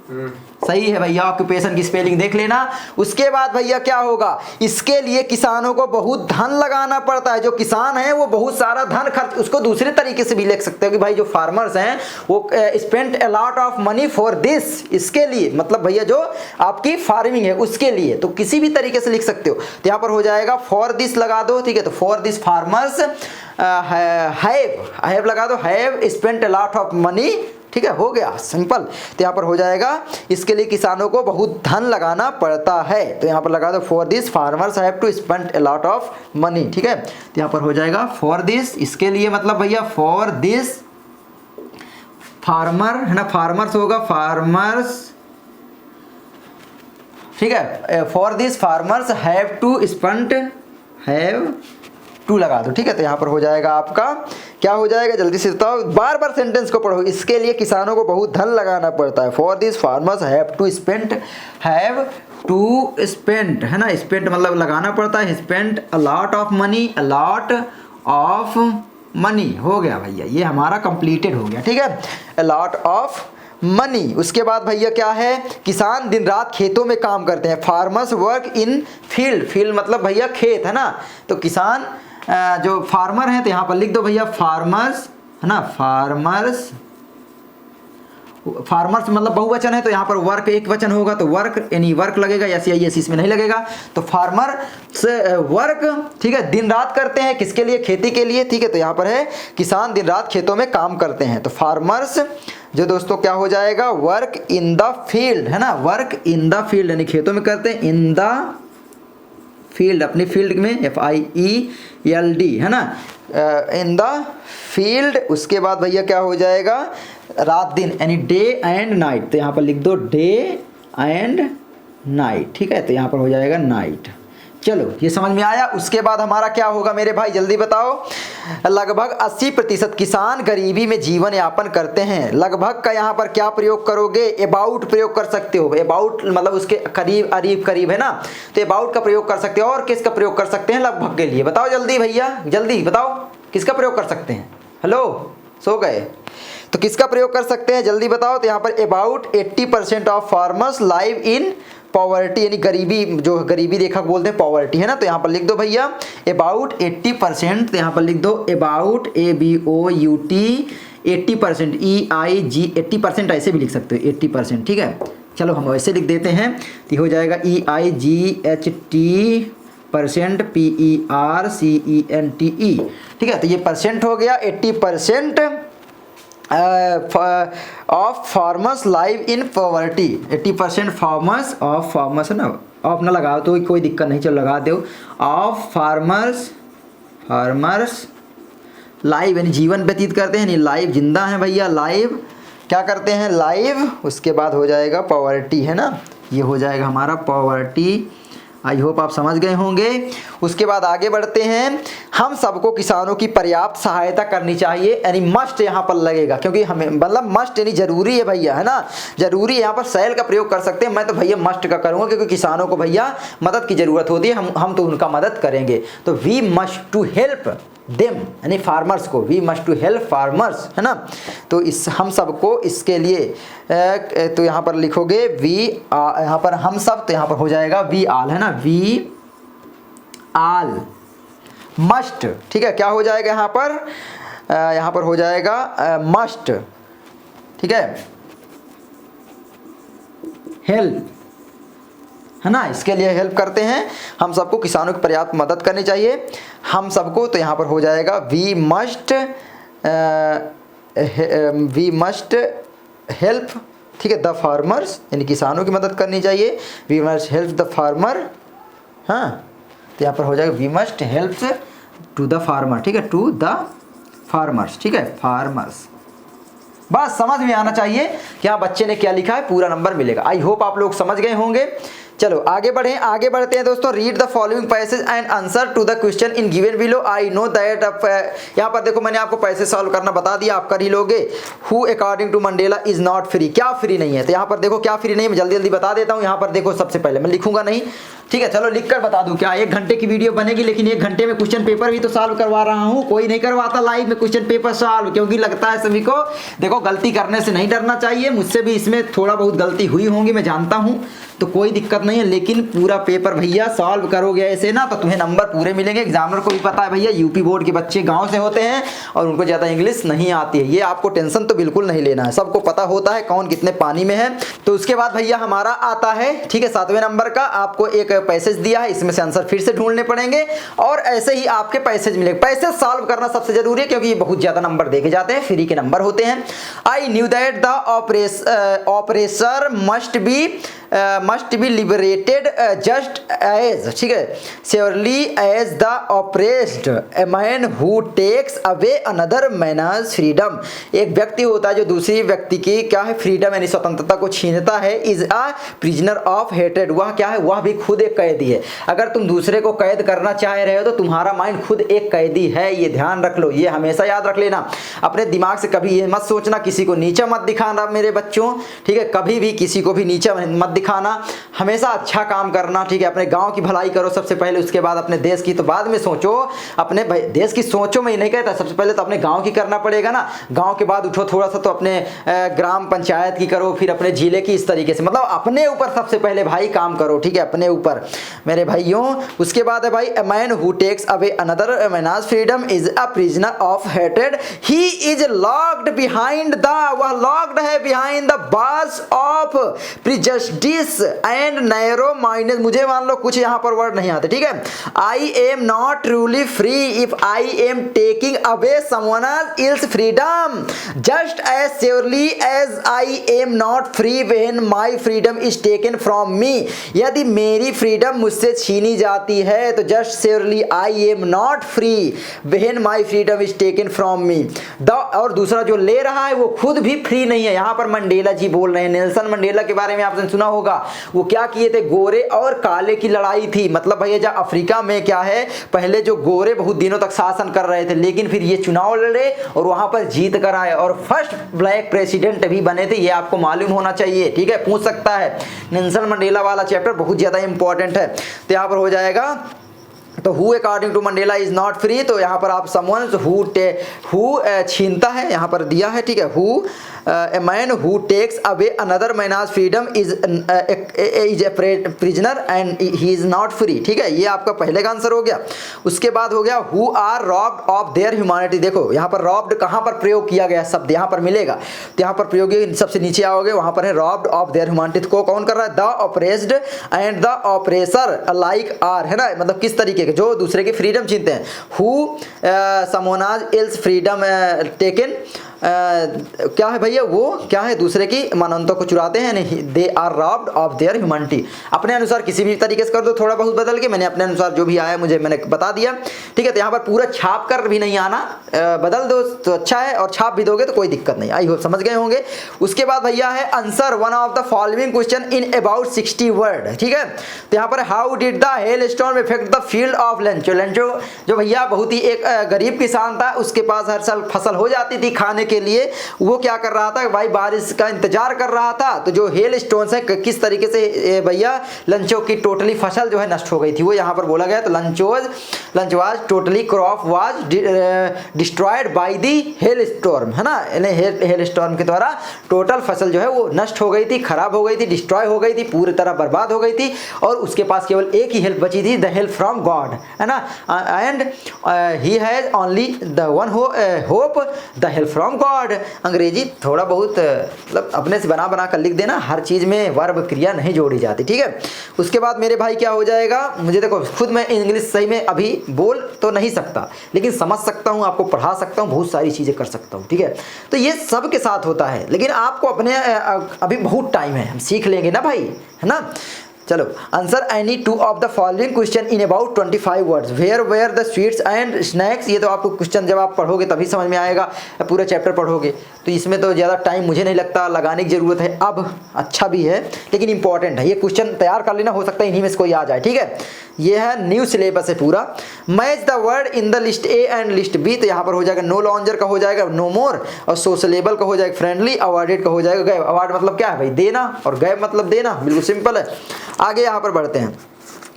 सही है भैया, ऑक्यूपेशन की स्पेलिंग देख लेना। उसके बाद भैया क्या होगा, इसके लिए किसानों को बहुत धन लगाना पड़ता है, जो किसान है वो बहुत सारा धन खर्च, उसको दूसरे तरीके से भी लिख सकते हो कि भाई जो फार्मर्स हैं वो spend a lot of money for this, इसके लिए, मतलब भैया जो आपकी फार्मिंग है उसके लिए, तो किसी भी तरीके से लिख सकते हो। तो यहाँ पर हो जाएगा फॉर दिस लगा दो, ठीक है, तो फॉर दिस फार्मर्स हैव लगा दो, have spend a lot of money, ठीक है, हो गया सिंपल। तो यहाँ पर हो जाएगा इसके लिए किसानों को बहुत धन लगाना पड़ता है, तो यहाँ पर लगा दो for this farmers have to spend a lot of money, ठीक है, तो यहाँ पर हो जाएगा फॉर दिस, इसके लिए मतलब भैया फॉर दिस फार्मर है ना, फार्मर्स होगा फार्मर्स, ठीक है, for this farmers have to spend, have to लगा दो, ठीक है, तो यहाँ पर हो जाएगा आपका क्या हो जाएगा, जल्दी से बताओ, बार बार सेंटेंस को पढ़ो, इसके लिए किसानों को बहुत धन लगाना पड़ता है, for this farmers have to spend, have to spend है ना, स्पेंड मतलब लगाना पड़ता है, spend a lot of money, a lot of money, हो गया भैया, ये हमारा कंप्लीटेड हो गया, ठीक है, अ लॉट ऑफ मनी। उसके बाद भैया क्या है, किसान दिन रात खेतों में काम करते हैं, farmers work in field, field मतलब भैया खेत है ना, तो किसान जो फार्मर हैं तो यहाँ पर लिख दो भैया फार्मर्स है ना, फार्मर्स, फार्मर्स मतलब बहुवचन है तो यहाँ पर वर्क एक वचन होगा तो वर्क यानी वर्क लगेगा, एस आई एस इसमें नहीं लगेगा, तो फार्मर से वर्क, ठीक है, दिन रात करते हैं किसके लिए, खेती के लिए, ठीक है, तो यहाँ पर है किसान दिन रात खेतों में काम करते हैं, तो फार्मर्स जो दोस्तों क्या हो जाएगा, वर्क इन द फील्ड है ना, वर्क इन द फील्ड यानी खेतों में करते हैं, इन द फील्ड अपनी फील्ड में, FIELD है ना, इन द फील्ड। उसके बाद भैया क्या हो जाएगा, रात दिन यानी डे एंड नाइट, तो यहाँ पर लिख दो डे एंड नाइट, ठीक है, तो यहाँ पर हो जाएगा नाइट। चलो ये समझ में आया। उसके बाद हमारा क्या होगा मेरे भाई जल्दी बताओ, लगभग 80% किसान गरीबी में जीवन यापन करते हैं। लगभग का यहाँ पर क्या प्रयोग करोगे, अबाउट प्रयोग कर सकते हो, अबाउट मतलब उसके करीब करीब है ना, तो अबाउट का प्रयोग कर सकते हो। और किसका प्रयोग कर सकते हैं लगभग के लिए, बताओ जल्दी भैया, जल्दी बताओ किसका प्रयोग कर सकते हैं, हेलो सो गए, तो किसका प्रयोग कर सकते हैं जल्दी बताओ। तो यहाँ पर about 80% of farmers live in poverty यानी गरीबी, जो गरीबी रेखा को बोलते हैं पॉवर्टी है ना, तो यहाँ पर लिख दो भैया अबाउट 80%, तो यहाँ पर लिख दो अबाउट ABOUT 80% EIG 80% ऐसे भी लिख सकते हो 80%, ठीक है, चलो हम वैसे लिख देते हैं, तो हो जाएगा EIGHT % PERCENTE, ठीक है, तो ये परसेंट हो गया 80% of farmers live in poverty, 80% farmers of farmers है ना, ऑफ ना लगाओ तो कोई दिक्कत नहीं, चलो लगा दो, ऑफ फार्मर्स लाइव यानी जीवन व्यतीत करते हैं, यानी लाइव जिंदा है भैया, लाइव क्या करते हैं लाइव। उसके बाद हो जाएगा पॉवर्टी है ना, ये हो जाएगा हमारा पॉवर्टी आई होप आप समझ गए होंगे। उसके बाद आगे बढ़ते हैं। हम सबको किसानों की पर्याप्त सहायता करनी चाहिए, यानी मस्ट यहाँ पर लगेगा, क्योंकि हमें मतलब मस्ट यानी जरूरी है भैया, है ना, जरूरी है। यहाँ पर शैल का प्रयोग कर सकते हैं, मैं तो भैया मस्ट का करूँगा, क्योंकि किसानों को भैया मदद की ज़रूरत होती है, हम तो उनका मदद करेंगे। तो we must to help them, यानी फार्मर्स को, we must to help farmers, है ना। तो इस हम सबको इसके लिए तो यहाँ पर लिखोगे वी, यहाँ पर हम सब, तो यहाँ पर हो जाएगा वी आल, है ना, वी आल मस्ट, ठीक है। क्या हो जाएगा यहाँ पर हो जाएगा मस्ट, ठीक है, हेल्प, है ना। इसके लिए हेल्प करते हैं, हम सबको किसानों की पर्याप्त मदद करनी चाहिए, हम सबको। तो यहाँ पर हो जाएगा वी मस्ट हेल्प, ठीक है, द फार्मर्स, यानी किसानों की मदद करनी चाहिए, we must help the farmer, हाँ। तो यहाँ पर हो जाएगा we must help to the farmer, ठीक है, टू द फार्मर्स, ठीक है, फार्मर्स। बस समझ में आना चाहिए कि हाँ बच्चे ने क्या लिखा है, पूरा नंबर मिलेगा। आई होप आप लोग समझ गए होंगे। चलो आगे बढ़ते हैं दोस्तों। Read the following passage and answer to the question in given below. I know that यहाँ पर देखो मैंने आपको पैसेज सॉल्व करना बता दिया, आप कर ही लोगे। Who according to Mandela is not free, क्या फ्री नहीं है, तो यहाँ पर देखो क्या फ्री नहीं है, मैं जल्दी जल्दी बता देता हूँ। यहाँ पर देखो सबसे पहले मैं लिखूंगा नहीं, ठीक है, चलो लिखकर बता दूं। क्या 1 घंटे की वीडियो बनेगी, लेकिन 1 घंटे में क्वेश्चन पेपर भी तो सॉल्व करवा रहा हूं। कोई नहीं करवाता लाइव में क्वेश्चन पेपर सॉल्व, क्योंकि लगता है सभी को, देखो गलती करने से नहीं डरना चाहिए। मुझसे भी इसमें थोड़ा बहुत गलती हुई होंगी, मैं जानता हूं, तो कोई दिक्कत नहीं है, लेकिन पूरा पेपर भैया सॉल्व करोगे ऐसे ना तो तुम्हें नंबर पूरे मिलेंगे। एग्जामिनर को भी पता है भैया यूपी बोर्ड के बच्चे गांव से होते हैं और उनको ज़्यादा इंग्लिश नहीं आती है, ये आपको टेंशन तो बिल्कुल नहीं लेना है, सबको पता होता है कौन कितने पानी में है। तो उसके बाद भैया हमारा आता है, ठीक है, 7वें नंबर का। आपको एक पैसेज दिया है, इसमें से आंसर फिर से ढूंढने पड़ेंगे और ऐसे ही आपके पैसेज मिलेंगे। पैसेज सॉल्व करना सबसे जरूरी है, क्योंकि ये बहुत ज्यादा नंबर देखे जाते हैं, फ्री के नंबर होते हैं। I knew that the oppressor must be liberated just as, ठीक है, surely as the oppressed a man who takes away another man's freedom. एक व्यक्ति होता है जो दूसरी व्यक्ति की क्या है, फ्रीडम यानी स्वतंत्रता को छीनता है। Is a prisoner of hatred, वह क्या है, वह भी खुद एक कैदी है। अगर तुम दूसरे को कैद करना चाह रहे हो तो तुम्हारा माइंड खुद एक कैदी है, ये ध्यान रख लो, ये हमेशा याद रख लेना। अपने दिमाग से कभी ये मत सोचना, किसी को नीचा मत दिखाना मेरे बच्चों, ठीक है, कभी भी किसी को भी नीचा मत दिखाना, हमेशा अच्छा काम करना, ठीक है। अपने गांव की भलाई करो सबसे पहले, उसके बाद अपने देश की तो बाद में सोचो। अपने देश की सोचो मैं नहीं कहता, सबसे पहले तो अपने गांव की करना पड़ेगा ना। गांव के बाद उठो थोड़ा सा तो अपने ग्राम पंचायत की करो, फिर अपने जिले की, इस तरीके से, मतलब अपने ऊपर सबसे पहले भाई काम करो, ठीक है, अपने ऊपर मेरे भाइयों। उसके बाद है भाई, a man who takes away another man's freedom is a prisoner of hatred. He is locked behind the, वह locked है behind the bars of prejudice and narrow mindedness। मुझे मान लो कुछ यहाँ पर वर्ड नहीं आते, ठीक है। I am not truly free if I am taking away someone else's freedom just as surely as I am not free when my freedom is taken from me। यदि मेरी फ्रीडम मुझसे छीनी जाती है तो just surely I am not free when my freedom is taken from me. और दूसरा जो ले रहा है वो खुद भी फ्री नहीं है। यहाँ पर मंडेला जी बोल रहे हैं, नेल्सन मंडेला के बारे में आपने सुना होगा। वो क्या किए थे, गोरे और काले की लड़ाई थी। मतलब भैया जब अफ्रीका में क्या है, पहले जो गोरे बहुत दिनों तक शासन कर रहे थे, लेकिन फिर ये चुनाव लड़े और वहां पर जीत कर आए और फर्स्ट ब्लैक प्रेसिडेंट भी बने थे। ये आपको मालूम होना चाहिए, ठीक है, पूछ सकता है। नेल्सन मंडेला वाला चैप्टर बहुत ज्यादा इंपॉर्टेंट है। तो यहाँ पर हो जाएगा, तो who according to Mandela is not free, तो यहाँ पर आप समवन हु छीनता है, यहाँ पर दिया है, ठीक है। Who a man who takes away another man's freedom is a prisoner and he is not free, ठीक है। ये आपका पहले का आंसर हो गया। उसके बाद हो गया who are robbed of their humanity. देखो यहाँ पर रॉब्ड कहाँ पर प्रयोग किया गया शब्द यहाँ पर मिलेगा, तो यहाँ पर प्रयोगी सबसे नीचे आओगे, वहाँ पर है रॉब्ड ऑफ देयर ह्यूमैनिटी। को कौन कर रहा है, the oppressed and the oppressor like are, है ना, मतलब किस तरीके के, जो दूसरे की फ्रीडम छीनते हैं। हु समोनाज एल्स फ्रीडम टेकन क्या है भैया, वो क्या है, दूसरे की मानवता को चुराते हैं, they are robbed of their humanity. अपने अनुसार किसी भी तरीके से कर दो, थोड़ा बहुत बदल के, मैंने अपने अनुसार जो भी आया मुझे मैंने बता दिया, ठीक है। तो यहाँ पर पूरा छाप कर भी नहीं आना, बदल दो तो अच्छा है, और छाप भी दोगे तो कोई दिक्कत नहीं। आई होप समझ गए होंगे। उसके बाद भैया है answer one of the following question in about 60 word, ठीक है। तो यहाँ पर how did the hell storm effect the field of Lencho. Lencho जो भैया बहुत ही एक गरीब किसान था, उसके पास हर साल फसल हो जाती थी खाने के लिए, वो क्या कर रहा था भाई, बारिश का इंतजार कर रहा था। तो जो हेल स्टोन्स है किस तरीके से भैया लंचो की टोटली फसल जो है नष्ट हो गई थी, वो यहाँ पर बोला गया। तो lunch was totally crop was destroyed by the hello storm, है ना। हेल स्टॉर्म के द्वारा टोटल फसल जो है वो नष्ट हो गई थी, खराब हो गई थी, डिस्ट्रॉय हो गई थी, पूरी तरह बर्बाद हो गई थी। और उसके पास केवल एक ही हेल्प बची थी, द हेल्प फ्रॉम गॉड, है ना। And he has only the one hope, the help from God. अंग्रेजी थोड़ा बहुत मतलब अपने से बना कर लिख देना, हर चीज़ में वर्ब क्रिया नहीं जोड़ी जाती, ठीक है। उसके बाद मेरे भाई क्या हो जाएगा, मुझे देखो खुद मैं इंग्लिश सही में अभी बोल तो नहीं सकता, लेकिन समझ सकता हूँ, आपको पढ़ा सकता हूँ, बहुत सारी चीज़ें कर सकता हूँ, ठीक है। तो ये सब के साथ होता है, लेकिन आपको अपने अभी बहुत टाइम है, हम सीख लेंगे ना भाई, है ना। चलो, answer any two of the following question in about 25 words. Where the sweets and snacks. ये तो आपको क्वेश्चन जब आप पढ़ोगे तभी समझ में आएगा, पूरा चैप्टर पढ़ोगे तो इसमें तो ज़्यादा टाइम मुझे नहीं लगता लगाने की ज़रूरत है। अब अच्छा भी है लेकिन इंपॉर्टेंट है, ये क्वेश्चन तैयार कर लेना, हो सकता है इन्हीं में से कोई आ जाए, ठीक है। ये है न्यू सिलेबस है पूरा। Match the word in the list A and list B. तो यहाँ पर हो जाएगा नो लॉन्जर का हो जाएगा नो मोर, और सोशलेबल का हो जाएगा फ्रेंडली, अवार्डेड का हो जाएगा गैब। अवार्ड मतलब क्या है भाई, देना, और गैब मतलब देना, बिल्कुल सिंपल है। आगे यहाँ पर बढ़ते हैं।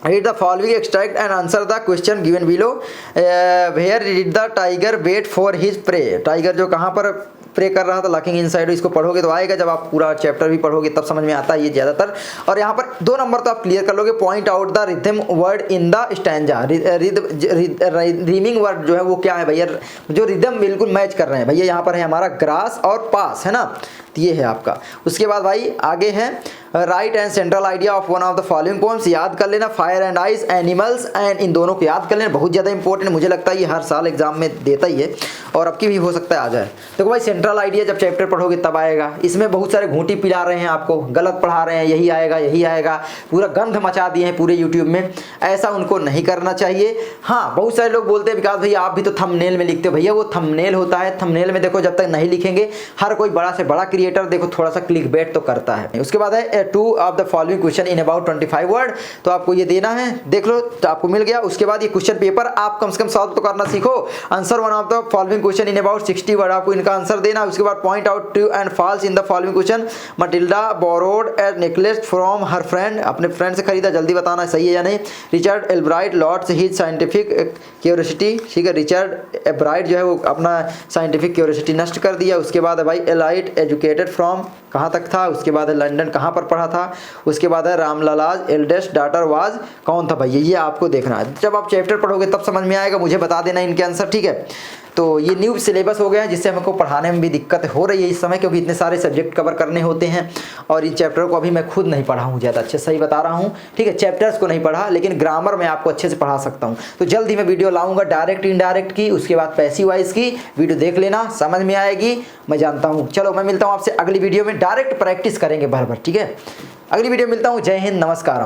Read the following extract and answer the question given below. Where did the tiger wait for his prey. Tiger जो कहाँ पर प्रे कर रहा था, लॉकिंग इनसाइड। इसको पढ़ोगे तो आएगा, जब आप पूरा चैप्टर भी पढ़ोगे तब समझ में आता है ये ज़्यादातर। और यहाँ पर 2 नंबर तो आप क्लियर कर लोगे। Point out the rhythm word in the stanza. Reaming word जो है वो क्या है भैया, जो रिदम बिल्कुल मैच कर रहे हैं भैया। यहाँ पर है हमारा ग्रास और पास, है ना, तो ये है आपका। उसके बाद भाई आगे है write and central idea of one of the following poems. याद कर लेना, fire and ice, animals and, इन दोनों को याद कर लेना, बहुत ज़्यादा इंपॉर्टेंट। मुझे लगता है ये हर साल एग्जाम में देता ही है, और अब की भी हो सकता है आ जाए। देखो भाई सेंट्रल आइडिया जब चैप्टर पढ़ोगे तब आएगा। इसमें बहुत सारे घूंटी पिला रहे हैं आपको, गलत पढ़ा रहे हैं, यही आएगा यही आएगा, पूरा गंध मचा दिए हैं पूरे यूट्यूब में। ऐसा उनको नहीं करना चाहिए। हाँ, बहुत सारे लोग बोलते हैं विकास भैया आप भी तो थंबनेल में लिखते हो। भैया वो थंबनेल होता है, थंबनेल में देखो जब तक नहीं लिखेंगे, हर कोई बड़ा से बड़ा क्रिएटर देखो थोड़ा सा क्लिकबेट तो करता है। उसके बाद है 2 of the following question in about 25 word. तो आपको ये देना है, देख लो तो आपको मिल गया। उसके बाद ये क्वेश्चन पेपर आप कम से कम सॉल्व तो करना सीखो। Answer one of the following question in about 60 word, आपको इनका आंसर देना। उसके बाद point out true and falls in the following question. Matilda borrowed A necklace from her friend, अपने फ्रेंड से खरीदा, जल्दी बताना सही है या नहीं। Richard Albright lost his scientific curiosity, ठीक है, रिचर्ड एब्राइट जो है वो अपना साइंटिफिक क्यूरियोसिटी नष्ट कर दिया। उसके बाद है भाई एलाइट एजुकेटेड फ्रॉम, कहाँ तक था। उसके बाद है लंदन, कहाँ पर पढ़ा था। उसके बाद है रामलालाज एल्डेस्ट डॉटर वाज, कौन था भैया, ये आपको देखना है। जब आप चैप्टर पढ़ोगे तब समझ में आएगा, मुझे बता देना इनके आंसर, ठीक है। तो ये न्यू सिलेबस हो गया है, जिससे हमको पढ़ाने में भी दिक्कत हो रही है इस समय, क्योंकि इतने सारे सब्जेक्ट कवर करने होते हैं। और इन चैप्टर को अभी मैं खुद नहीं पढ़ा हूँ ज़्यादा अच्छे, सही बता रहा हूँ, ठीक है। चैप्टर्स को नहीं पढ़ा, लेकिन ग्रामर मैं आपको अच्छे से पढ़ा सकता हूँ। तो जल्द ही मैं वीडियो लाऊंगा, डायरेक्ट इनडायरेक्ट की, उसके बाद पैसिव वाइज की वीडियो देख लेना, समझ में आएगी, मैं जानता हूँ। चलो मैं मिलता हूँ आपसे अगली वीडियो में, डायरेक्ट प्रैक्टिस करेंगे भर भर, ठीक है। अगली वीडियो मिलता हूँ। जय हिंद, नमस्कार।